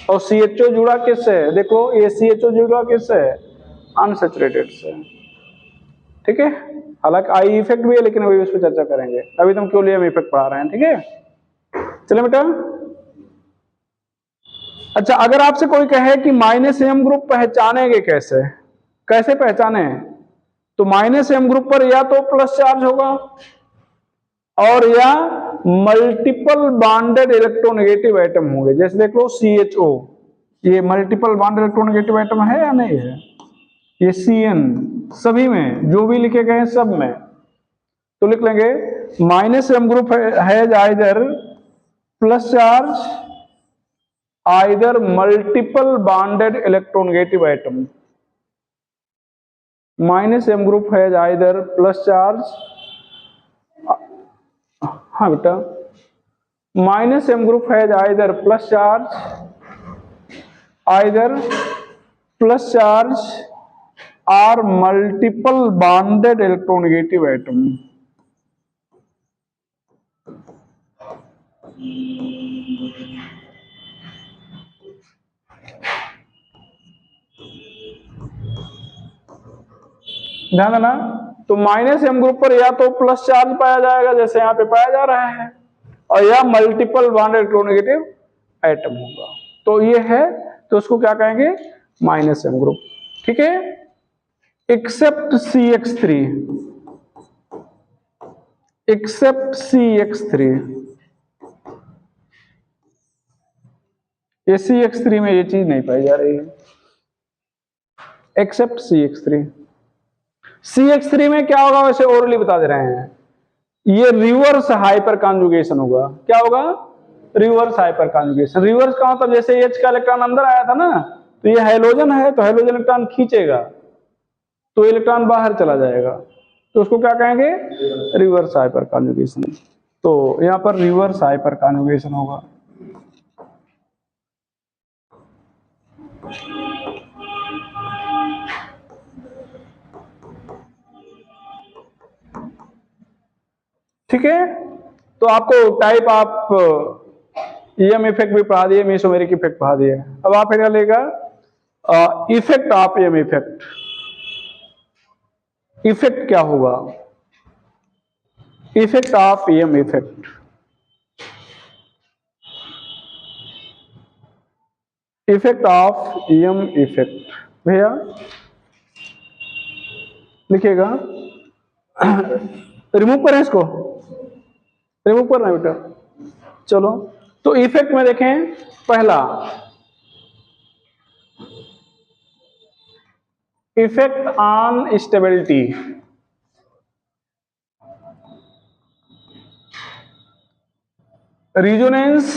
और CHO जुड़ा किससे, देखो ये CHO जुड़ा किससे, अनसैचुरेटेड से। ठीक है, हालांकि I इफेक्ट भी है लेकिन अभी उस पर चर्चा करेंगे, अभी तो हम केवल M इफेक्ट पढ़ा रहे हैं। ठीक है, चले बेटा। अच्छा, अगर आपसे कोई कहे कि -M ग्रुप पहचानेंगे कैसे, कैसे पहचाने, तो -M ग्रुप पर या तो प्लस चार्ज होगा और या मल्टीपल बॉन्डेड इलेक्ट्रोनेगेटिव एटम होंगे। जैसे देख लो CHO, ये मल्टीपल बॉन्डेड इलेक्ट्रोनेगेटिव एटम है या नहीं है, ये CN, सभी में जो भी लिखे गए हैं सब में, तो लिख लेंगे -M ग्रुप है either plus charge either multiple bonded electronegative atom. -M group है आइदर प्लस चार्ज, हाँ बेटा, -M ग्रुप है आइदर प्लस चार्ज और मल्टीपल बॉन्डेड इलेक्ट्रोनेगेटिव एटम। ध्यान देना, तो -M ग्रुप पर या तो प्लस चार्ज पाया जाएगा जैसे यहां पे पाया जा रहा है, और या मल्टीपल बॉन्डेड इलेक्ट्रोनेगेटिव एटम होगा। तो ये है, तो उसको क्या कहेंगे, -M ग्रुप। ठीक है, एक्सेप्ट CH3, एक्सेप्ट CH3, ये CH3 में ये चीज नहीं पाई जा रही है, एक्सेप्ट CH3। CH3 में क्या होगा वैसे ओरली बता दे रहे हैं, ये रिवर्स हाइपर कॉन्जुगेशन होगा। क्या होगा? Reverse hyper conjugation. रिवर्स का मतलब जैसे H का इलेक्ट्रॉन अंदर आया था ना, तो ये हाइड्रोजन है तो हाइड्रोजन इलेक्ट्रॉन खींचेगा तो इलेक्ट्रॉन बाहर चला जाएगा, तो उसको क्या कहेंगे? Reverse hyper conjugation. तो यहां पर रिवर्स हाइपर कॉन्जुगेशन होगा। ठीक है, तो आपको टाइप आप EM इफेक्ट भी पढ़ा दिए, मेसोमेरिक इफेक्ट पढ़ा दिए। अब आप क्या लेगा effect of EM effect. Effect क्या होगा? Effect of EM effect, effect of EM effect भैया लिखिएगा। रिमूव करें इसको, रिमूव करना बेटा। चलो, तो इफेक्ट में देखें, पहला effect on stability, resonance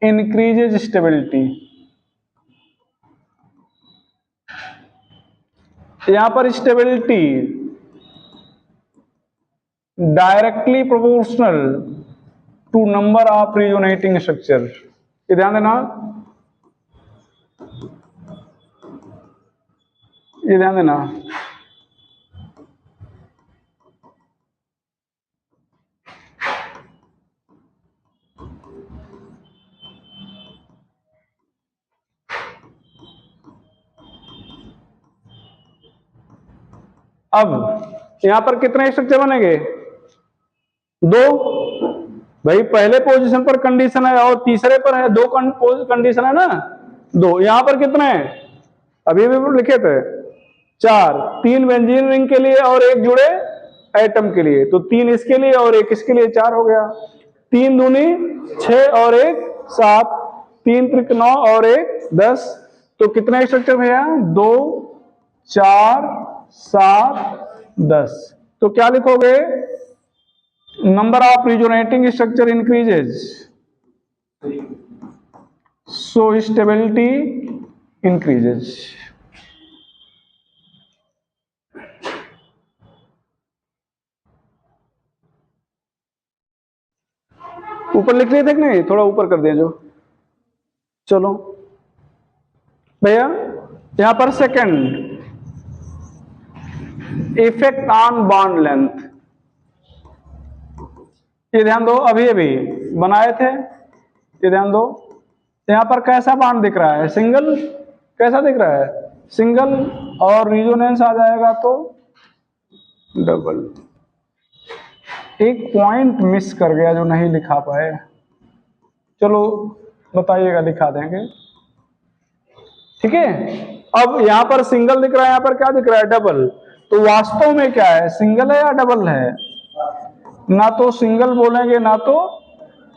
increases stability. यहां पर stability directly proportional to number of resonating structure. ये ध्यान देना, ये ध्यान देना। अब यहां पर कितने स्ट्रक्चर बनेंगे? दो। भाई पहले पोजीशन पर कंडीशन है और तीसरे पर है, दो कंडीशन है ना, दो। यहां पर कितने हैं? अभी भी लिखे थे चार, तीन बेंजीन रिंग के लिए और एक जुड़े एटम के लिए, तो तीन इसके लिए और एक इसके लिए, चार हो गया। तीन दूनी 6 और एक 7, तीन त्रिक 9 और एक 10, तो कितने स्ट्रक्चर भैया? 2 4 7 10। तो क्या लिखोगे? Number of resonating structure increases, so stability increases. ऊपर लिख रहे थे कि नहीं? थोड़ा ऊपर कर दें जो। चलो भैया, यहां पर second effect on bond length, ये ध्यान दो, अभी अभी बनाए थे, ये ध्यान दो। यहां पर कैसा बॉन्ड दिख रहा है? सिंगल। कैसा दिख रहा है? सिंगल। और रेजोनेंस आ जाएगा तो डबल। एक पॉइंट मिस कर गया जो नहीं लिखा पाए, चलो बताइएगा, दिखा देंगे। ठीक है, अब यहां पर सिंगल दिख रहा है, यहां पर क्या दिख रहा है? डबल। तो वास्तव में क्या है, सिंगल है या डबल है? ना तो सिंगल बोलेंगे ना तो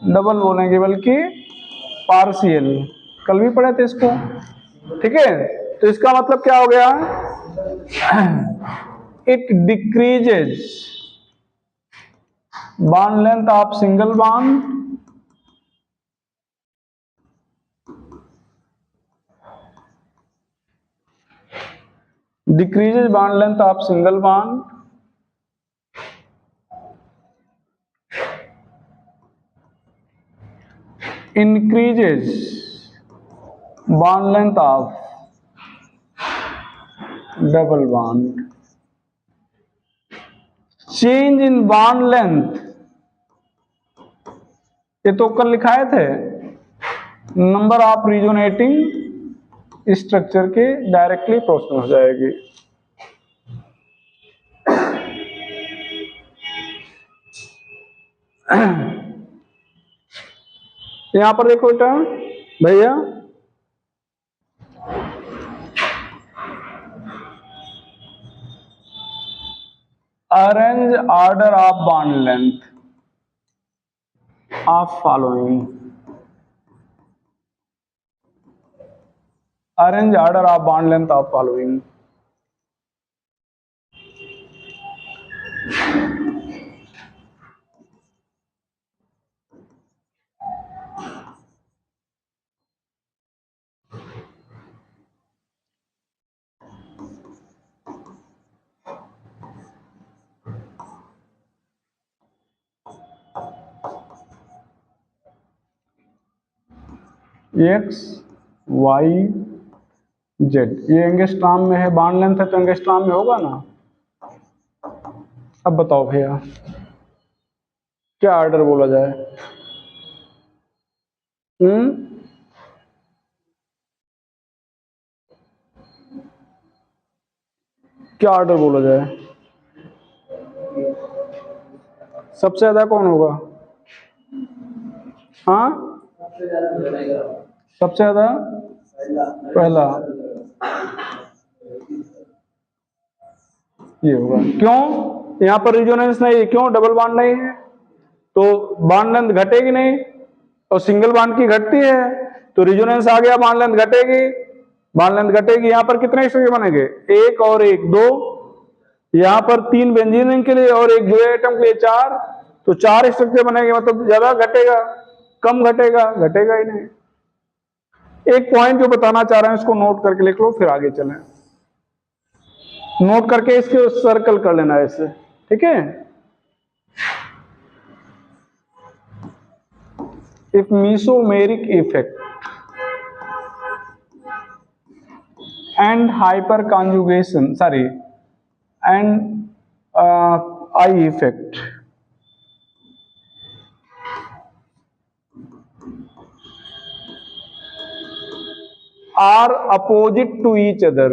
डबल बोलेंगे, बल्कि पार्शियल। कल भी पढ़े थे इसको। ठीक है, तो इसका मतलब क्या हो गया? It decreases bond length of single bond decreases bond length of single bond increases bond length of double bond। change in bond length, ये तो कल लिखाए थे, नंबर ऑफ रेजोनेटिंग स्ट्रक्चर के डायरेक्टली प्रोपोर्शनल हो जाएगी। यहां पर देखो बेटा भैया, arrange order of bond length. Of following, arrange order of bond length of following. X Y Z, ये एंगस्ट्रॉम में है, बॉन्ड लेंथ है तो एंगस्ट्रॉम में होगा ना। अब बताओ भैया क्या ऑर्डर बोला जाए? क्या ऑर्डर बोला जाए? सबसे ज्यादा कौन होगा? हाँ, सबसे ज्यादा पहला ये होगा। क्यों? यहाँ पर रिजोनेंस नहीं है, क्यों? डबल बॉन्ड नहीं है तो बॉन्ड लेंथ घटेगी नहीं, और सिंगल बॉन्ड की घटती है तो रिजोनेंस आ गया, बॉन्ड लेंथ घटेगी, बॉन्ड लेंथ घटेगी। यहाँ पर कितने स्ट्रक्चर बनेंगे? एक और एक, दो। यहाँ पर 3 बेंजीन रिंग के लिए और एक जो एटम के लिए 4, तो 4 स्ट्रक्चर बनेंगे, मतलब ज्यादा घटेगा, कम घटेगा? घटेगा ही नहीं। एक पॉइंट जो बताना चाह रहे हैं इसको नोट करके लिख लो, फिर आगे चलें। नोट करके इसके सर्कल कर लेना ऐसे, ठीक है? If mesomeric effect and hyperconjugation, sorry, and eye effect are opposite to each other,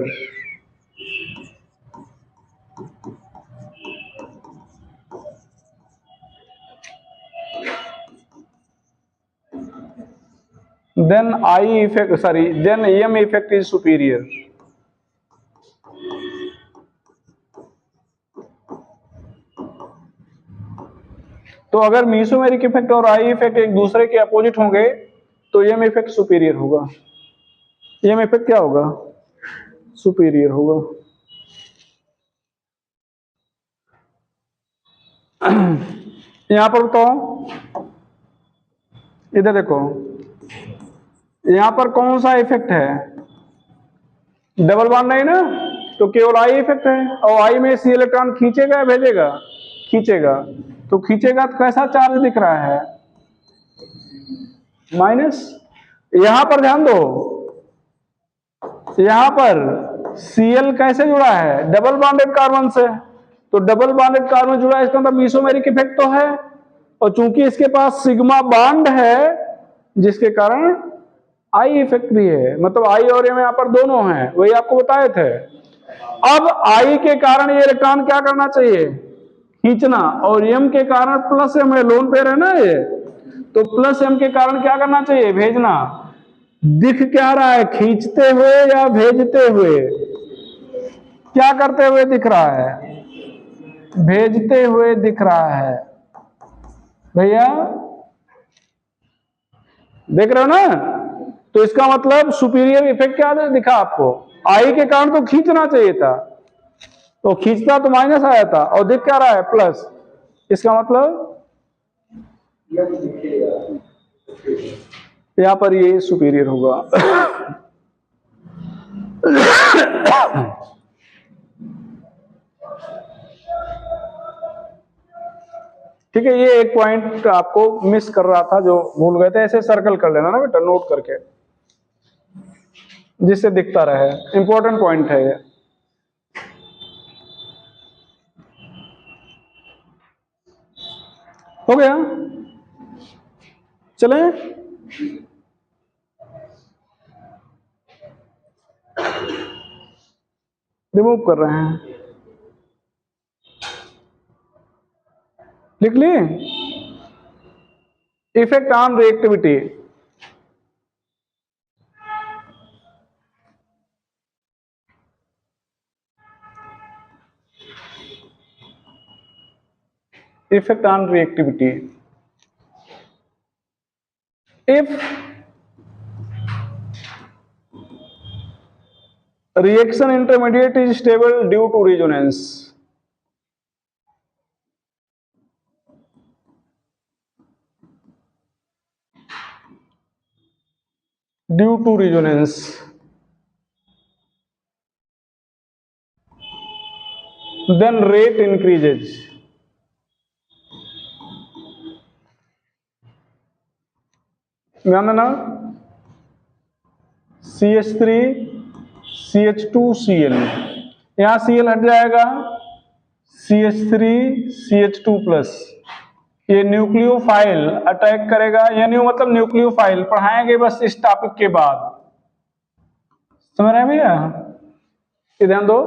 then eye effect, sorry, then EM effect is superior. तो अगर मीसोमेरिक इफेक्ट और आई इफेक्ट एक दूसरे के अपोजिट होंगे तो EM इफेक्ट सुपीरियर होगा। EM इफेक्ट क्या होगा? सुपीरियर होगा। यहां पर बताओ, इधर देखो, यहां पर कौन सा इफेक्ट है? डबल बॉन्ड नहीं ना, तो केवल आई इफेक्ट है, और आई में सी इलेक्ट्रॉन खींचेगा या भेजेगा? खींचेगा। तो खींचेगा तो कैसा चार्ज दिख रहा है? माइनस। यहां पर ध्यान दो, यहां पर Cl कैसे जुड़ा है? डबल बॉन्डेड कार्बन से, तो डबल बॉन्डेड कार्बन जुड़ा है, इसका मतलब मीसोमेरिक इफेक्ट तो है, और चूंकि इसके पास सिग्मा बॉन्ड है जिसके कारण आई इफेक्ट भी है, मतलब आई और एम यहां पर दोनों हैं, वही आपको बताए थे। अब आई के कारण ये इलेक्ट्रॉन क्या करना चाहिए? खींचना, और एम के कारण प्लस एम है, लोन पेयर है ना ये, तो प्लस एम के कारण क्या करना चाहिए? भेजना। दिख क्या रहा है? खींचते हुए या भेजते हुए? क्या करते हुए दिख रहा है? भेजते हुए दिख रहा है। भैया देख रहे हो ना? तो इसका मतलब सुपीरियर इफेक्ट क्या दिखा आपको? आई के कारण तो खींचना चाहिए था, तो खींचता तो माइनस आया था, और दिख क्या रहा है? प्लस। इसका मतलब यहां पर ये सुपीरियर होगा। ठीक है, ये एक पॉइंट आपको मिस कर रहा था जो भूल गए थे, ऐसे सर्कल कर लेना ना बेटा, नोट करके, जिससे दिखता रहे। इंपॉर्टेंट पॉइंट है ये। हो गया? चलें? रिमूव कर रहे हैं, लिख ली? Effect on reactivity, effect on reactivity if reaction intermediate is stable due to resonance, due to resonance, then rate increases. ध्यान देना, CH3 CH2Cl, यहां Cl हट जाएगा, CH3 CH2 प्लस, ये न्यूक्लियोफाइल अटैक करेगा, यानी मतलब न्यूक्लियोफाइल पढ़ाएंगे बस इस टॉपिक के बाद, समझ रहे हैं भैया? ये ध्यान दो,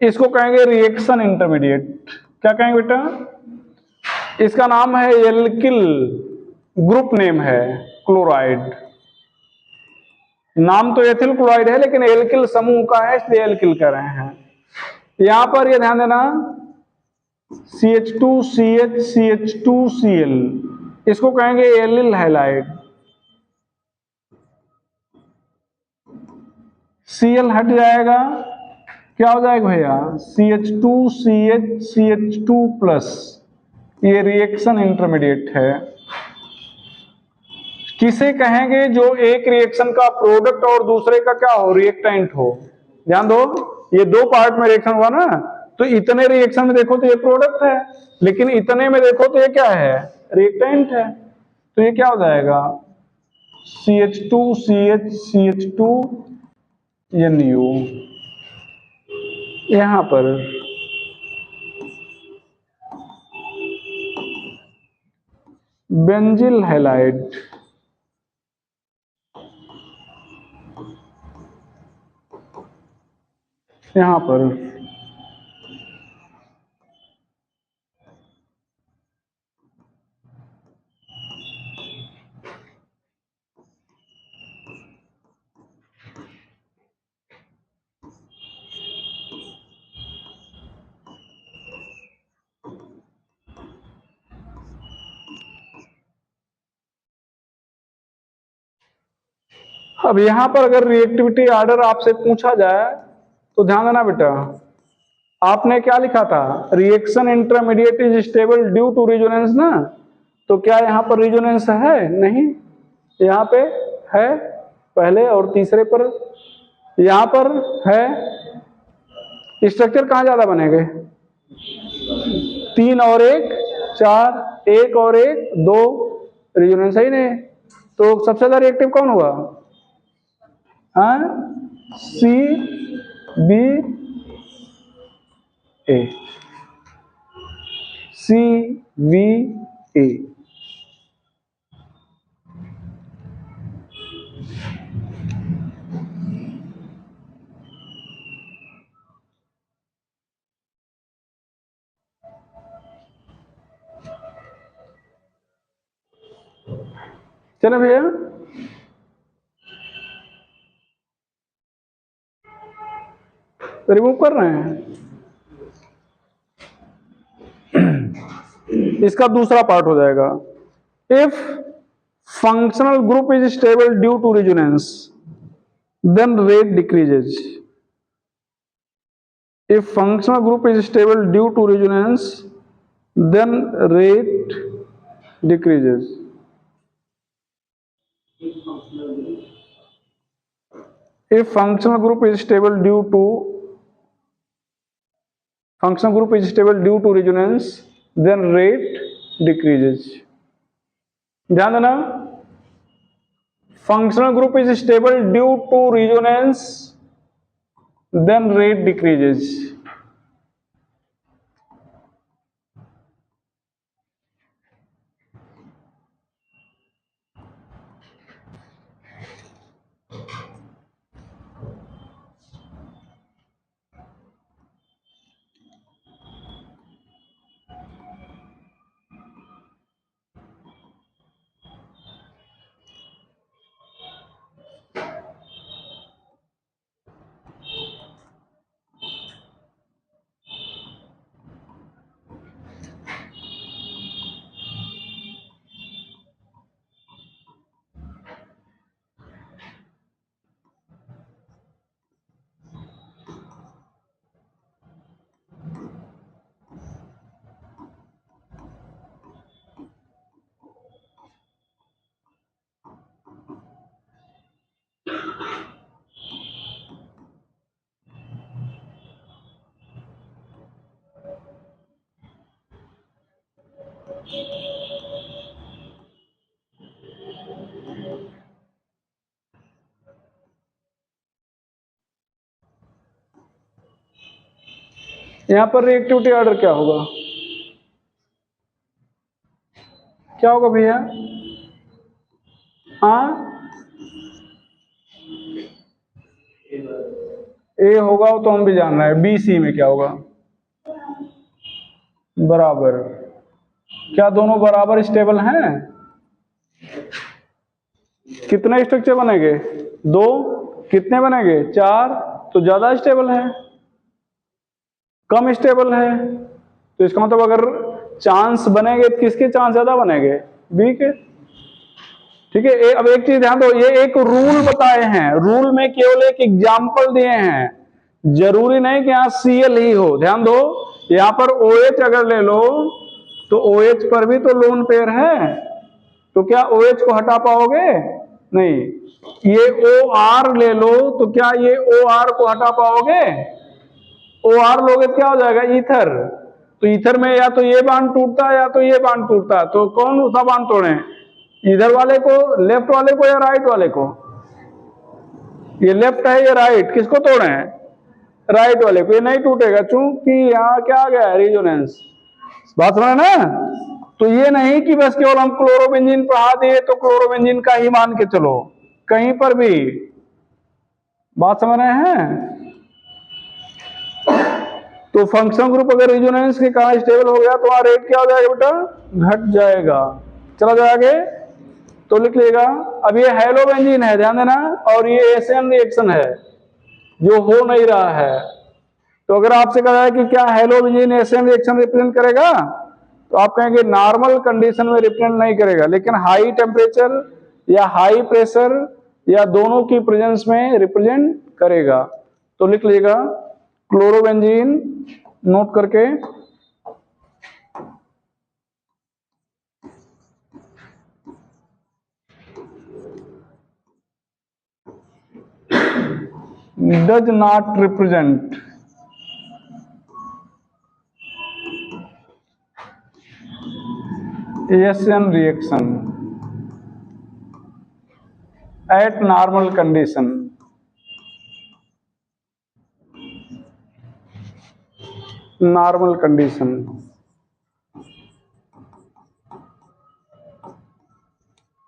इसको कहेंगे रिएक्शन इंटरमीडिएट। क्या कहेंगे बेटा? इसका नाम है एल्किल, ग्रुप नेम है क्लोराइड, नाम तो एथिल क्लोराइड है लेकिन एल्किल समूह का है इसलिए एल्किल कह रहे हैं। यहां पर ये ध्यान देना, CH2CH CH2Cl, इसको कहेंगे एलिल हैलाइड। Cl हट जाएगा, क्या हो जाएगा भैया? CH2CH CH2 प्लस, ये रिएक्शन इंटरमीडिएट है। किसे कहेंगे? जो एक रिएक्शन का प्रोडक्ट और दूसरे का क्या हो? रिएक्टेंट हो। ध्यान दो, ये दो पार्ट में रिएक्शन हुआ ना, तो इतने रिएक्शन में देखो तो ये प्रोडक्ट है, लेकिन इतने में देखो तो ये क्या है? रिएक्टेंट है। तो ये क्या हो जाएगा? CH2CH CH2Nu, यहां पर बेंजिल हैलाइड, यहां पर अब यहां पर अगर रिएक्टिविटी ऑर्डर आपसे पूछा जाए तो ध्यान देना बेटा, आपने क्या लिखा था? Reaction intermediate is stable due to resonance ना, तो क्या यहां पर रेजोनेंस है? नहीं, यहां पे है पहले और तीसरे पर, यहां पर है। स्ट्रक्चर कहां ज्यादा बनेंगे? 3 और 1 4, 1 और 1 2, रेजोनेंस सही नहीं, तो सबसे ज्यादा रिएक्टिव कौन हुआ? सी बी ए, CVA। चलो भैया, रिमूव कर रहे हैं। इसका दूसरा पार्ट हो जाएगा, if functional group is stable due to resonance then rate decreases. If functional group is stable due to resonance then rate decreases. If functional group is stable due to resonance, then rate decreases. ध्यान देना, functional group is stable due to resonance, then rate decreases. यहां पर reactivity order क्या होगा, क्या होगा भैया? हाँ, ए होगा तो हम भी जान रहे हैं, बी सी में क्या होगा? बराबर। क्या दोनों बराबर स्टेबल हैं? कितने स्ट्रक्चर बनेंगे? दो। कितने बनेंगे? चार। तो ज्यादा स्टेबल है, कम स्टेबल है। तो इसका मतलब अगर चांस बनेंगे तो किसके चांस ज्यादा बनेंगे? बी के। ठीक है। अब एक चीज ध्यान दो, ये एक रूल बताए हैं, रूल में केवल एक एग्जाम्पल दिए हैं, जरूरी नहीं कि यहां सीएल ही हो। ध्यान दो, यहां पर OH अगर ले लो तो OH पर भी तो लोन पेयर है, तो क्या OH को हटा पाओगे? नहीं। ये OR ले लो तो क्या ये OR को हटा पाओगे? OR लोगे तो क्या हो जाएगा? ईथर। तो ईथर में या तो ये बांड टूटता है या तो ये बांड टूटता है, तो कौन सा बांड तोड़े? इधर वाले को, लेफ्ट वाले को या राइट वाले को? ये लेफ्ट है, ये राइट, किसको तोड़े? राइट वाले को। ये नहीं टूटेगा क्योंकि यहाँ क्या आ गया? रेजोनेंस। बात समझ ना? तो ये नहीं कि बस केवल हम क्लोरोबेंजीन पढ़ा दिए तो क्लोरोबेंजीन का ही मान के चलो, कहीं पर भी। बात समझ रहे हैं? तो फंक्शन ग्रुप अगर रेजोनेंस के कारण स्टेबल हो गया तो वहां रेट क्या हो जाएगा बेटा? घट जाएगा। चला जाए आगे, तो लिख लेगा। अब ये हेलोबेंजीन है, ध्यान देना, और ये एसएन रिएक्शन है जो हो नहीं रहा है। तो अगर आपसे कहा जाए कि क्या हेलोबेंजीन एसएन रिएक्शन रिप्रेजेंट करेगा, तो आप कहेंगे नॉर्मल कंडीशन में रिप्रेजेंट नहीं करेगा, लेकिन हाई टेम्परेचर या हाई प्रेशर या दोनों की प्रेजेंस में रिप्रेजेंट करेगा। तो लिख लीजिएगा क्लोरोबेंजीन, नोट करके, does not represent ASN reaction at normal condition. Normal condition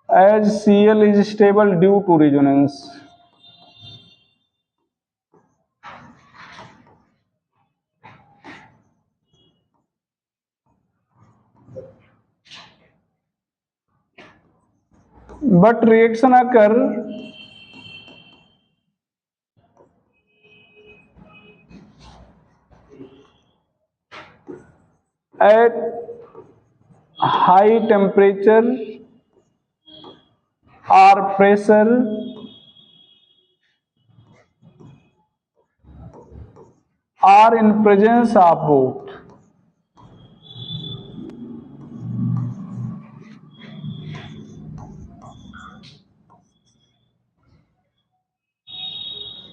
as Cl is stable due to resonance. But reaction occur at high temperature or pressure or in presence of both.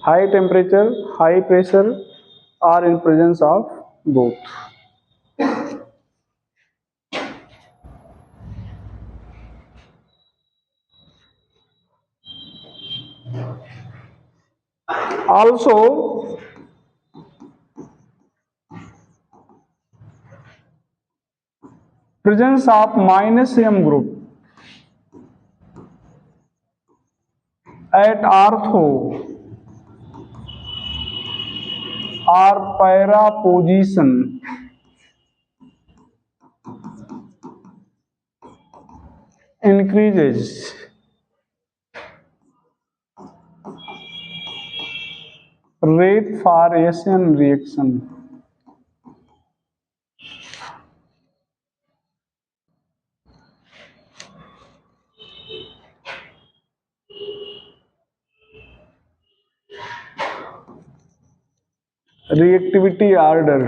High temperature, high pressure or in presence of both. Also, presence of -M group at ortho or para position increases rate for ASN reaction. Reactivity order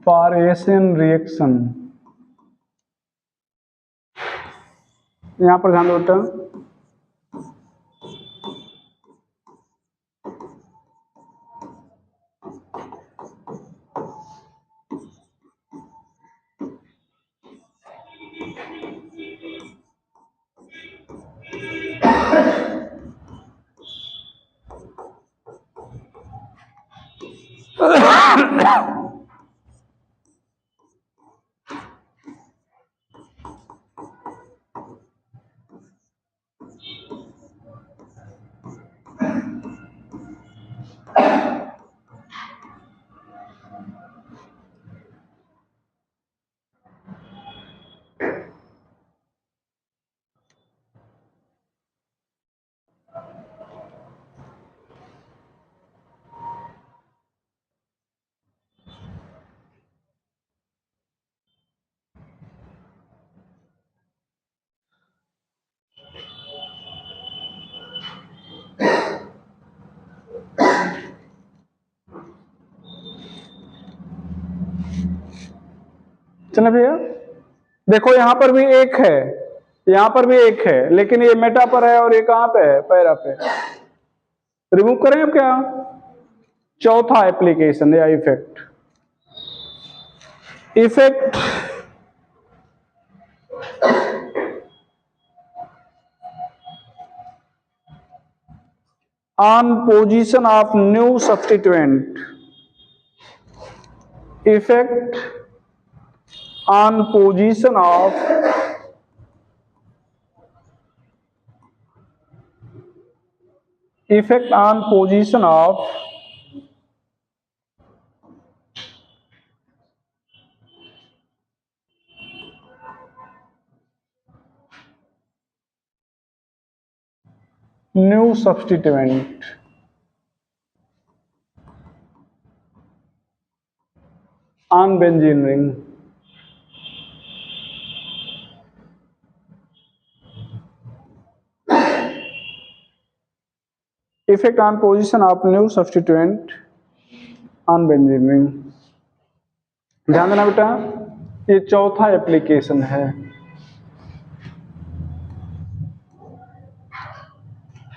for ASN reaction. यहां पर ध्यान दो बेटा, चलो भैया देखो यहां पर भी एक है, यहां पर भी एक है, लेकिन ये मेटा पर है और ये कहां पे है, पैरा पे। रिमूव करें अब क्या? चौथा एप्लीकेशन या effect, effect on position of new substituent, effect on position of effect on position of new substituent on benzene ring, effect on position of new substituent on benzene ring। ध्यान देना बेटा, ये चौथा एप्लीकेशन है।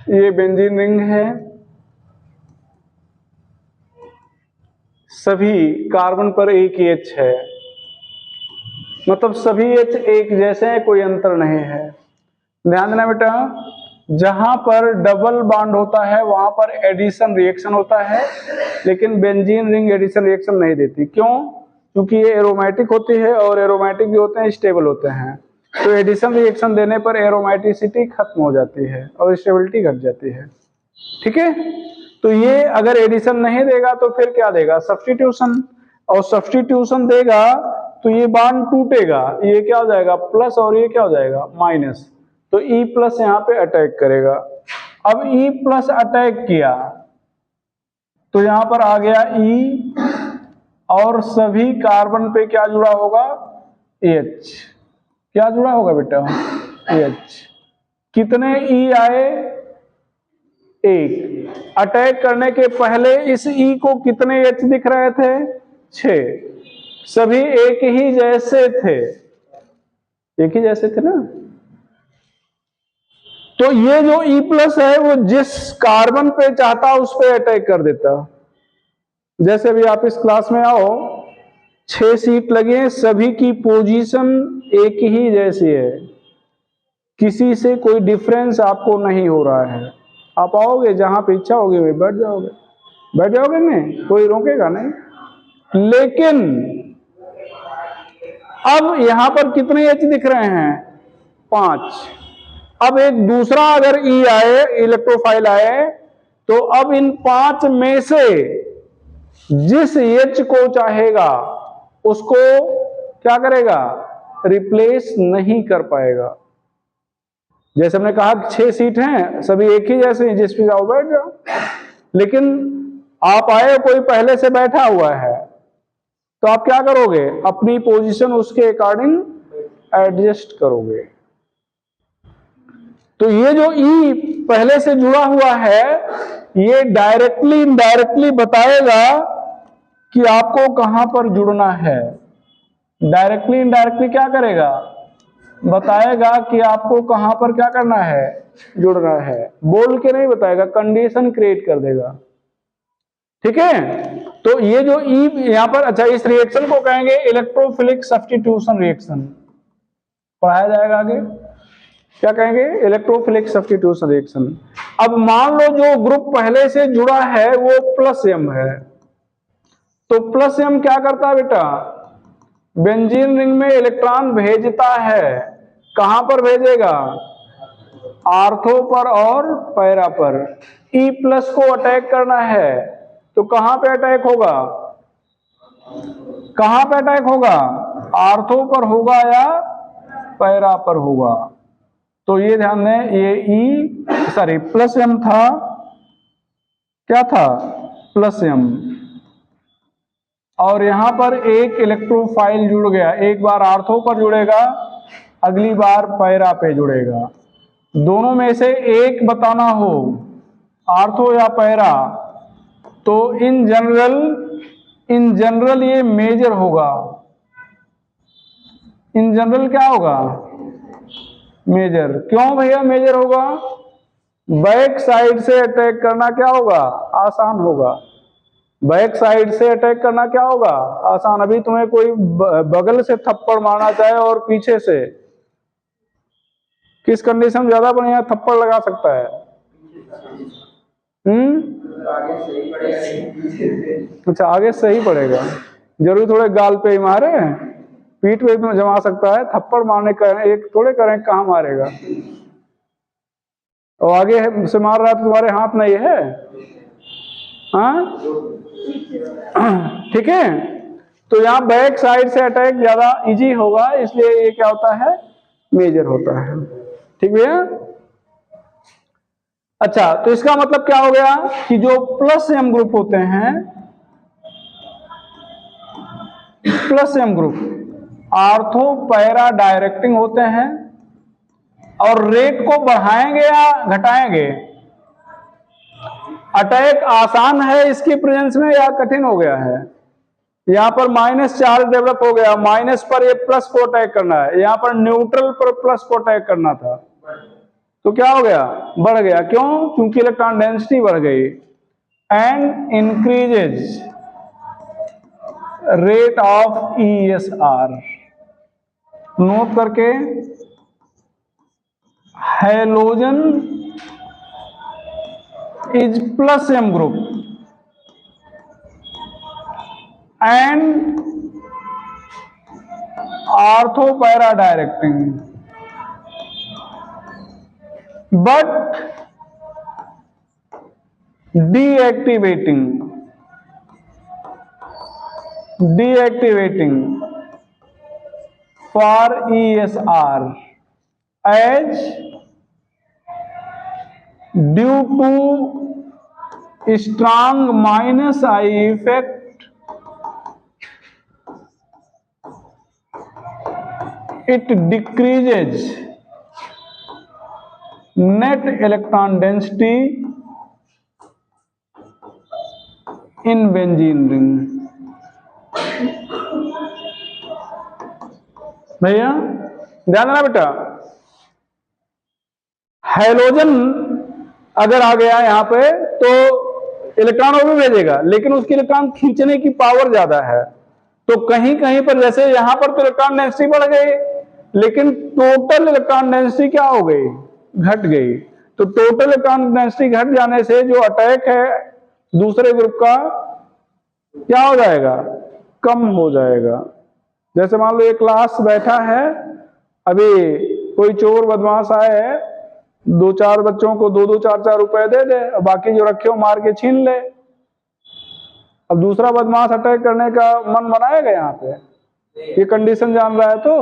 ये benzene ring है, सभी carbon पर एक H है, मतलब सभी H एक जैसे हैं, कोई अंतर नहीं है। ध्यान देना बेटा, जहां पर डबल बॉन्ड होता है वहां पर एडिशन रिएक्शन होता है, लेकिन बेंजीन रिंग एडिशन रिएक्शन नहीं देती। क्यों? क्योंकि ये एरोमेटिक होती है और एरोमेटिक भी होते हैं, स्टेबल होते हैं, तो एडिशन रिएक्शन देने पर एरोमेटिसिटी खत्म हो जाती है और स्टेबिलिटी घट जाती है। ठीक है, तो ये अगर एडिशन नहीं देगा तो फिर क्या देगा? सब्स्टिट्यूशन, और सब्स्टिट्यूशन देगा तो ये बॉन्ड टूटेगा, ये क्या हो जाएगा? प्लस, और ये क्या हो जाएगा? माइनस। तो E प्लस यहां पे अटैक करेगा। अब E प्लस अटैक किया तो यहां पर आ गया E, और सभी कार्बन पे क्या जुड़ा होगा? H। क्या जुड़ा होगा बेटा? H। कितने E आए? एक। अटैक करने के पहले इस E को कितने H दिख रहे थे? 6। सभी एक ही जैसे थे, एक ही जैसे थे ना। तो ये जो E प्लस है वो जिस कार्बन पे चाहता उस पे अटैक कर देता। जैसे भी आप इस क्लास में आओ, 6 सीट लगे, सभी की पोजीशन एक ही जैसी है, किसी से कोई डिफरेंस आपको नहीं हो रहा है। आप आओगे, जहां पे इच्छा होगी वहीं बैठ जाओगे, बैठ जाओगे, नहीं कोई रोकेगा नहीं। लेकिन अब यहां पर कितने H दिख रहे हैं? 5। अब एक दूसरा अगर E आए, इलेक्ट्रोफाइल आए, तो अब इन 5 में से जिस H को चाहेगा उसको क्या करेगा? रिप्लेस नहीं कर पाएगा। जैसे हमने कहा 6 सीट हैं, सभी एक ही जैसे हैं, जिस पे जाओ बैठ जाओ। लेकिन आप आए, कोई पहले से बैठा हुआ है, तो आप क्या करोगे? अपनी पोजीशन उसके अकॉर्डिंग एडजस्ट करोगे। तो ये जो E पहले से जुड़ा हुआ है, ये डायरेक्टली इनडायरेक्टली बताएगा कि आपको कहां पर जुड़ना है। डायरेक्टली इनडायरेक्टली क्या करेगा? बताएगा कि आपको कहां पर क्या करना है, जुड़ना है। बोल के नहीं बताएगा, कंडीशन क्रिएट कर देगा। ठीक है, तो ये जो E यहां पर, अच्छा, इस रिएक्शन को कहेंगे इलेक्ट्रोफिलिक सब्स्टिट्यूशन रिएक्शन, पढ़ाया जाएगा आगे। क्या कहेंगे? Electrophilic substitution reaction. अब मान लो जो ग्रुप पहले से जुड़ा है वो प्लस M है, तो प्लस एम क्या करता है बेटा, बेंजीन रिंग में इलेक्ट्रॉन भेजता है। कहां पर भेजेगा, आर्थो पर और पैरा पर। ई प्लस को अटैक करना है तो कहां पे अटैक होगा, कहां पे अटैक होगा, आर्थो पर होगा या पैरा पर होगा। तो ये ध्यान दें, ये ई सॉरी प्लस एम था, क्या था, प्लस एम, और यहां पर एक इलेक्ट्रोफाइल जुड़ गया, एक बार आर्थो पर जुड़ेगा, अगली बार पैरा पे जुड़ेगा। दोनों में से एक बताना हो, आर्थो या पैरा, तो इन जनरल ये मेजर होगा। इन जनरल क्या होगा, मेजर। क्यों भैया मेजर होगा, बैक साइड से अटैक करना क्या होगा, आसान होगा। बैक साइड से अटैक करना क्या होगा, आसान। अभी तुम्हें कोई बगल से थप्पड़ मारना चाहे और पीछे से, किस कंडीशन में ज्यादा बढ़िया थप्पड़ लगा सकता है, अच्छा आगे सही पड़ेगा, जरूरी थोड़े गाल पे ही मारे, पीठ पे भी जमा सकता है। थप्पड़ मारने का एक थोड़े करें, कहां मारेगा, और आगे से मार रहा है तो तुम्हारे हाथ नहीं है, हाँ ठीक है। तो यहाँ बैक साइड से अटैक ज्यादा इजी होगा, इसलिए ये क्या होता है, मेजर होता है। ठीक भैया। अच्छा, तो इसका मतलब क्या हो गया कि जो प्लस एम ग्रुप होते हैं, plus M group ortho para directing होते हैं, और रेट को बढ़ाएंगे या घटाएंगे, अटैक आसान है इसकी प्रेजेंस में या कठिन हो गया है। यहां पर माइनस चार्ज डेवलप हो गया, माइनस पर ये प्लस को अटैक करना है, यहां पर न्यूट्रल पर प्लस को अटैक करना था, तो क्या हो गया, बढ़ गया। क्यों, क्योंकि इलेक्ट्रॉन डेंसिटी बढ़ गई, and increases rate of ESR। Note करके, halogen is plus M group and ortho para directing, but deactivating for ESR as due to strong minus I effect, it decreases net electron density in benzene ring। भैया ध्यान देना बेटा, halogen अगर आ गया यहां पे तो इलेक्ट्रॉन वो भी भेजेगा, लेकिन उसकी इलेक्ट्रॉन खींचने की पावर ज्यादा है। तो कहीं कहीं पर, जैसे यहां पर तो इलेक्ट्रॉन डेंसिटी बढ़ गई, लेकिन टोटल इलेक्ट्रॉन डेंसिटी क्या हो गई, घट गई। तो टोटल इलेक्ट्रॉन डेंसिटी घट जाने से जो अटैक है दूसरे ग्रुप का क्या हो जाएगा, कम हो जाएगा। जैसे मान लो एक क्लास बैठा है, अभी कोई चोर बदमाश आए है, दो चार बच्चों को दो दो चार चार रुपए दे दे, और बाकी जो रखे हो मार के छीन ले। अब दूसरा बदमाश अटैक करने का मन बनाएगा यहाँ पे, ये कंडीशन जान रहा है तो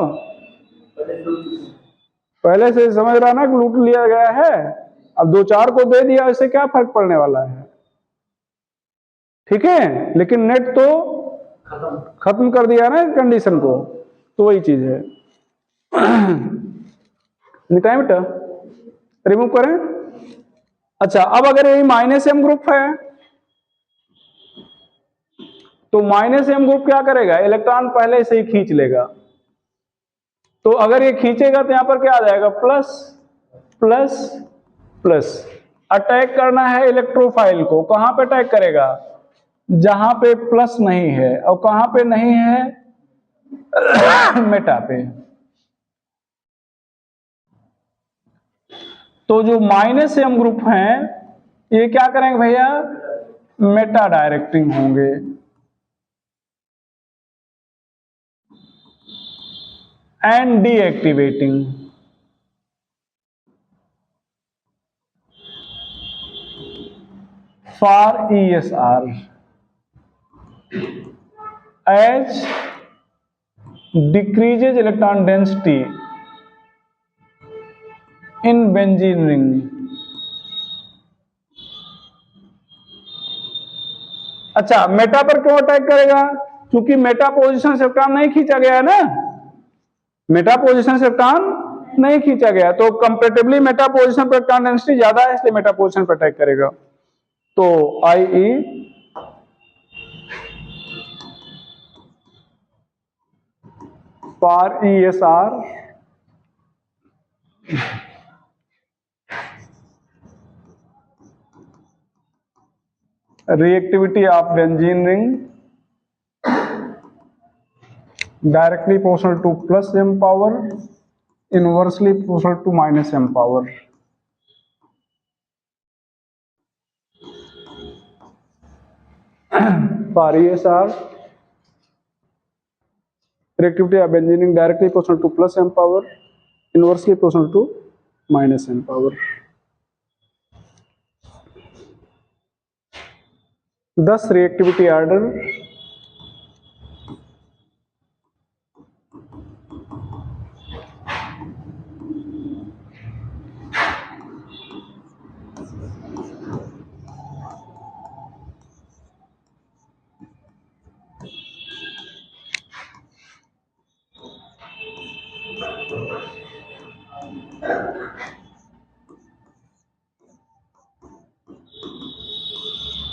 पहले से समझ रहा ना कि लूट लिया गया है, अब दो चार को दे दिया, इससे क्या फर्क पड़ने वाला है, ठीक है। लेकिन नेट तो खत्म कर दिया ना कंडीशन को, तो वही चीज है। निकाय बेटा, रिमूव करें। अच्छा, अब अगर ये माइनस एम ग्रुप है तो माइनस एम ग्रुप क्या करेगा, इलेक्ट्रॉन पहले से ही खींच लेगा। तो अगर ये खींचेगा तो यहां पर क्या आ जाएगा, प्लस प्लस प्लस। अटैक करना है इलेक्ट्रोफाइल को, कहां पे अटैक करेगा, जहां पे प्लस नहीं है, और कहां पे नहीं है, मेटा पे। तो जो माइनस एम ग्रुप हैं ये क्या करेंगे भैया, मेटा डायरेक्टिंग होंगे। and deactivating. For ESR as decreases electron density in benzene ring. अच्छा, मेटा पर क्यों अटैक करेगा? क्योंकि मेटा पोजीशन से इलेक्ट्रॉन नहीं खींचा गया है ना, मेटा पोजीशन से इलेक्ट्रॉन नहीं खींचा गया, तो कंपेरेटिवली मेटा पोजीशन पर इलेक्ट्रॉन डेंसिटी ज्यादा है, इसलिए मेटा पोजीशन पर अटैक करेगा। तो IE for ESR reactivity of benzene ring directly proportional to plus m power, inversely proportional to minus m power. For ESR reactivity of benzene ring directly proportional to plus m power, inversely proportional to minus m power. Thus reactivity order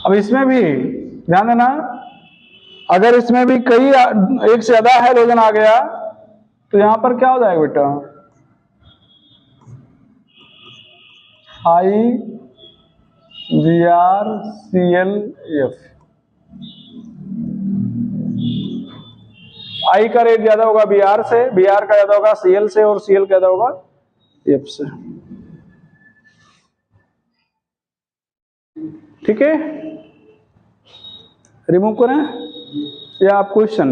अब इसमें भी ध्यान देना, अगर इसमें भी कई एक से ज्यादा हाइड्रोजन आ गया तो यहां पर क्या हो जाएगा बेटा, हाई VrClF। आई का रेट ज्यादा होगा Br से, Br का ज्यादा होगा Cl से, और Cl का ज्यादा होगा F से। ठीक है, रिमूव करें या आप question?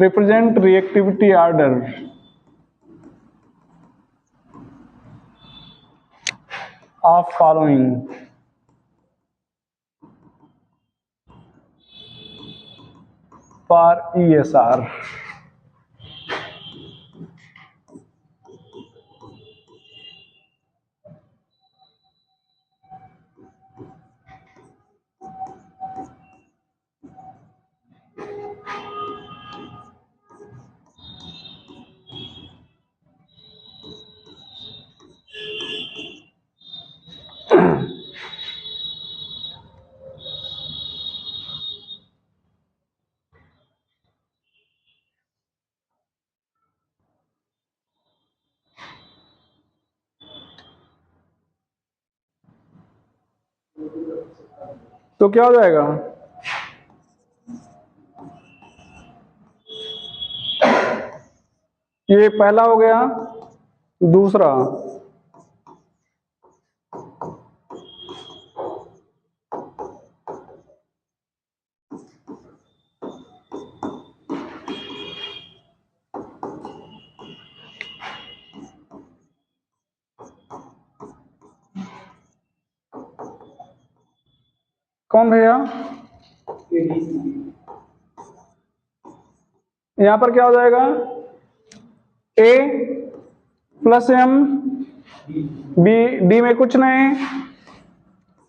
Represent reactivity order of following for ESR। तो क्या हो जाएगा, ये पहला हो गया, दूसरा कौन भैया, यहां पर क्या हो जाएगा, A plus M, B D में कुछ नहीं,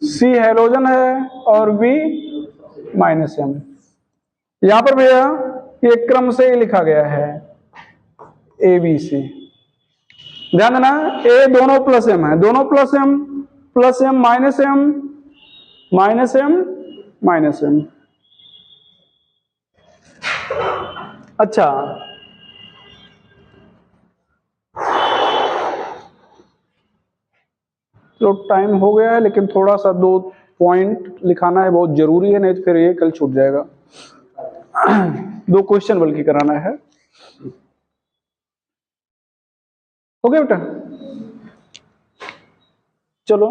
C हैलोजन है और B माइनस M। यहां पर भैया ये क्रम से लिखा गया है ABC। ध्यान देना, A दोनों प्लस M है, दोनों plus M minus M minus M minus M। अच्छा, तो टाइम हो गया है, लेकिन थोड़ा सा 2 पॉइंट लिखाना है, बहुत जरूरी है, नहीं तो फिर ये कल छूट जाएगा। 2 क्वेश्चन बल्कि कराना है। हो गया बेटा, चलो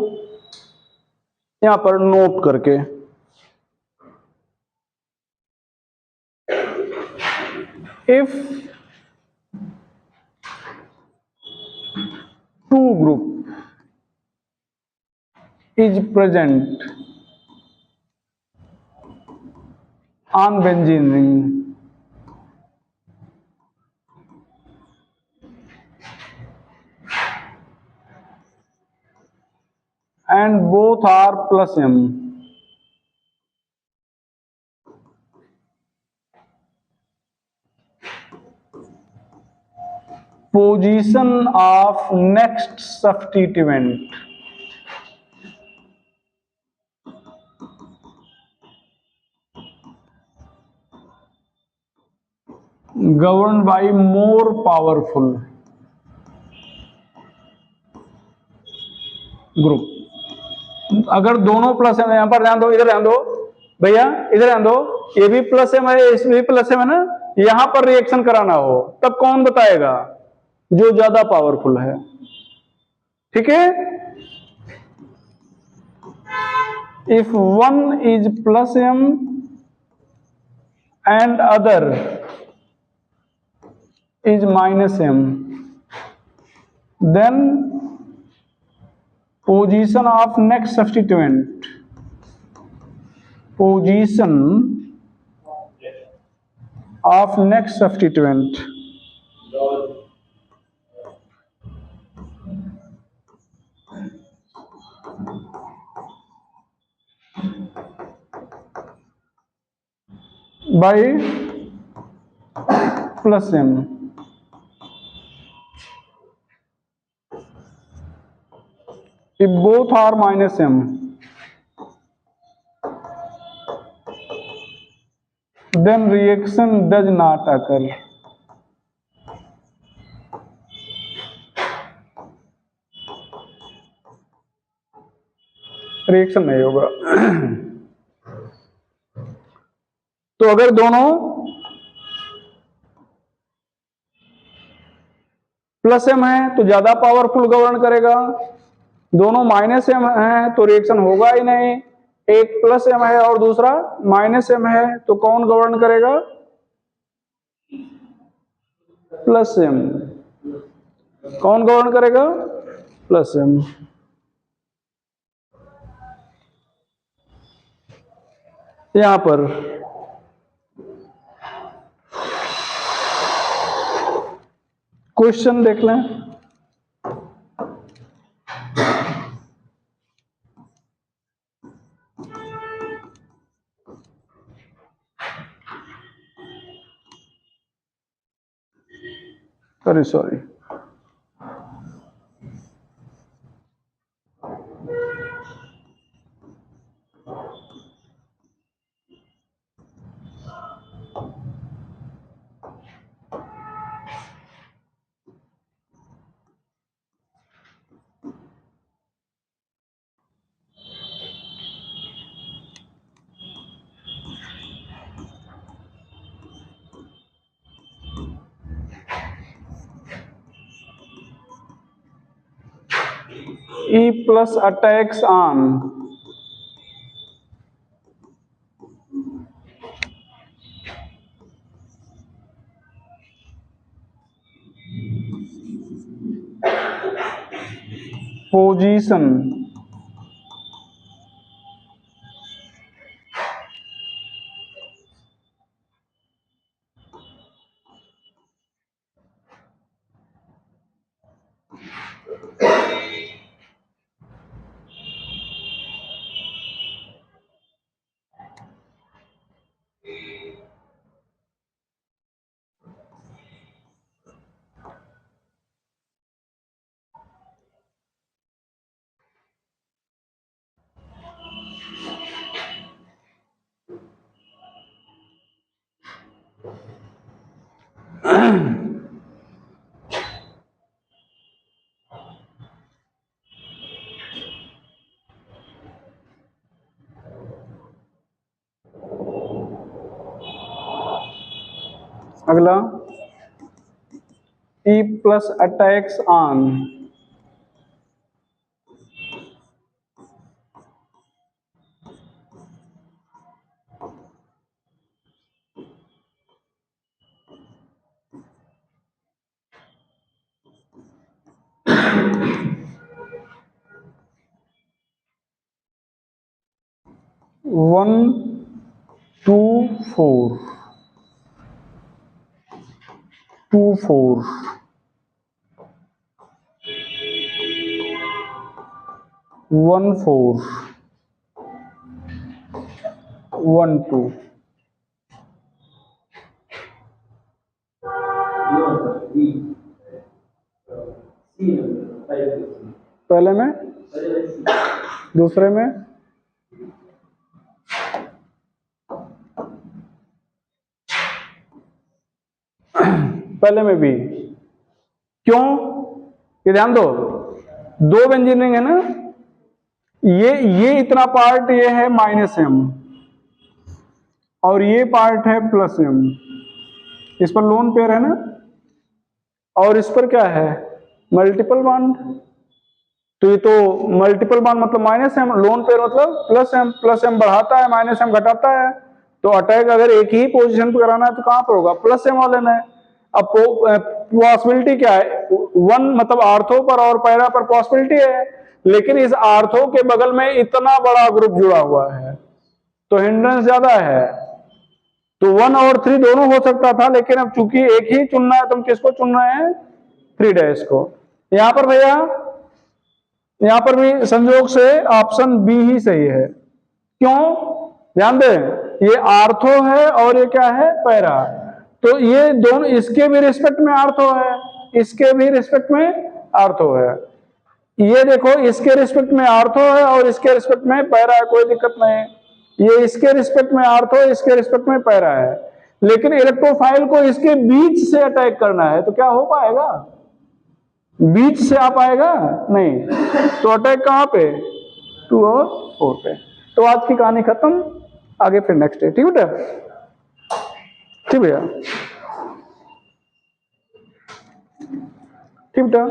यहां पर नोट करके if two group is present on benzene ring, and both are plus M, position of next substituent governed by more powerful group. अगर दोनों प्लस है, यहां पर ध्यान दो, इधर ध्यान दो भैया, इधर ध्यान दो, ये भी प्लस है, इसमें भी प्लस है ना, यहां पर रिएक्शन कराना हो तब कौन बताएगा? जो ज्यादा पावरफुल है। ठीक है, if one is plus M and other is minus m, then position of next substituent, position of next substituent by plus m, if both are minus m, then reaction does not occur. Reaction नहीं होगा। तो अगर दोनों plus M है तो ज्यादा powerful govern करेगा, दोनों माइनस एम है तो रिएक्शन होगा ही नहीं। एक प्लस एम है और दूसरा माइनस एम है तो कौन गवर्न करेगा? Plus M. कौन गवर्न करेगा? Plus M. यहां पर क्वेश्चन देख लें। Sorry, E plus attacks on position अगला E plus attacks on 1 2 4 2 4 1 4 1 2। पहले में, दूसरे में, पहले में भी। क्यों? ये ध्यान दो, दो बेंजीनिंग है ना, ये इतना पार्ट ये है -m और ये पार्ट है +m। इस पर लोन पेयर है ना, और इस पर क्या है, मल्टीपल बॉन्ड। तो ये तो मल्टीपल बॉन्ड मतलब -m, लोन पेयर मतलब +m बढ़ाता है, -m घटाता है। तो अटैक अगर एक ही पोजीशन पे कराना है तो कहां पर होगा, +m वाले में। अब पॉसिबिलिटी क्या है, 1 मतलब आर्थो पर और पैरा पर पॉसिबिलिटी है, लेकिन इस आर्थो के बगल में इतना बड़ा ग्रुप जुड़ा हुआ है तो हिंड्रेंस ज्यादा है। तो 1 और 3 दोनों हो सकता था, लेकिन अब चूंकि एक ही चुनना है, तुम किसको चुन रहे हैं, 3' को। यहां पर भैया, यहां पर भी संयोग से ऑप्शन बी ही सही है। क्यों? ध्यान दें, ये आर्थो है और ये क्या है, पैरा। तो ये दोनों, इसके भी रिस्पेक्ट में आर्थो है, इसके भी रिस्पेक्ट में आर्थो है। ये देखो, इसके रिस्पेक्ट में आर्थो है और इसके रिस्पेक्ट में पैरा है, कोई दिक्कत नहीं। ये इसके रिस्पेक्ट में आर्थो है, इसके रिस्पेक्ट में पैरा है, लेकिन इलेक्ट्रोफाइल को इसके बीच से अटैक करना है, तो क्या हो पाएगा, बीच से आ पाएगा नहीं। तो अटैक कहां पे, 2 और 4 पे। तो आज की कहानी खत्म, आगे फिर नेक्स्ट है। ठीक बेटा, ठीक भैया, ठीक बेटा।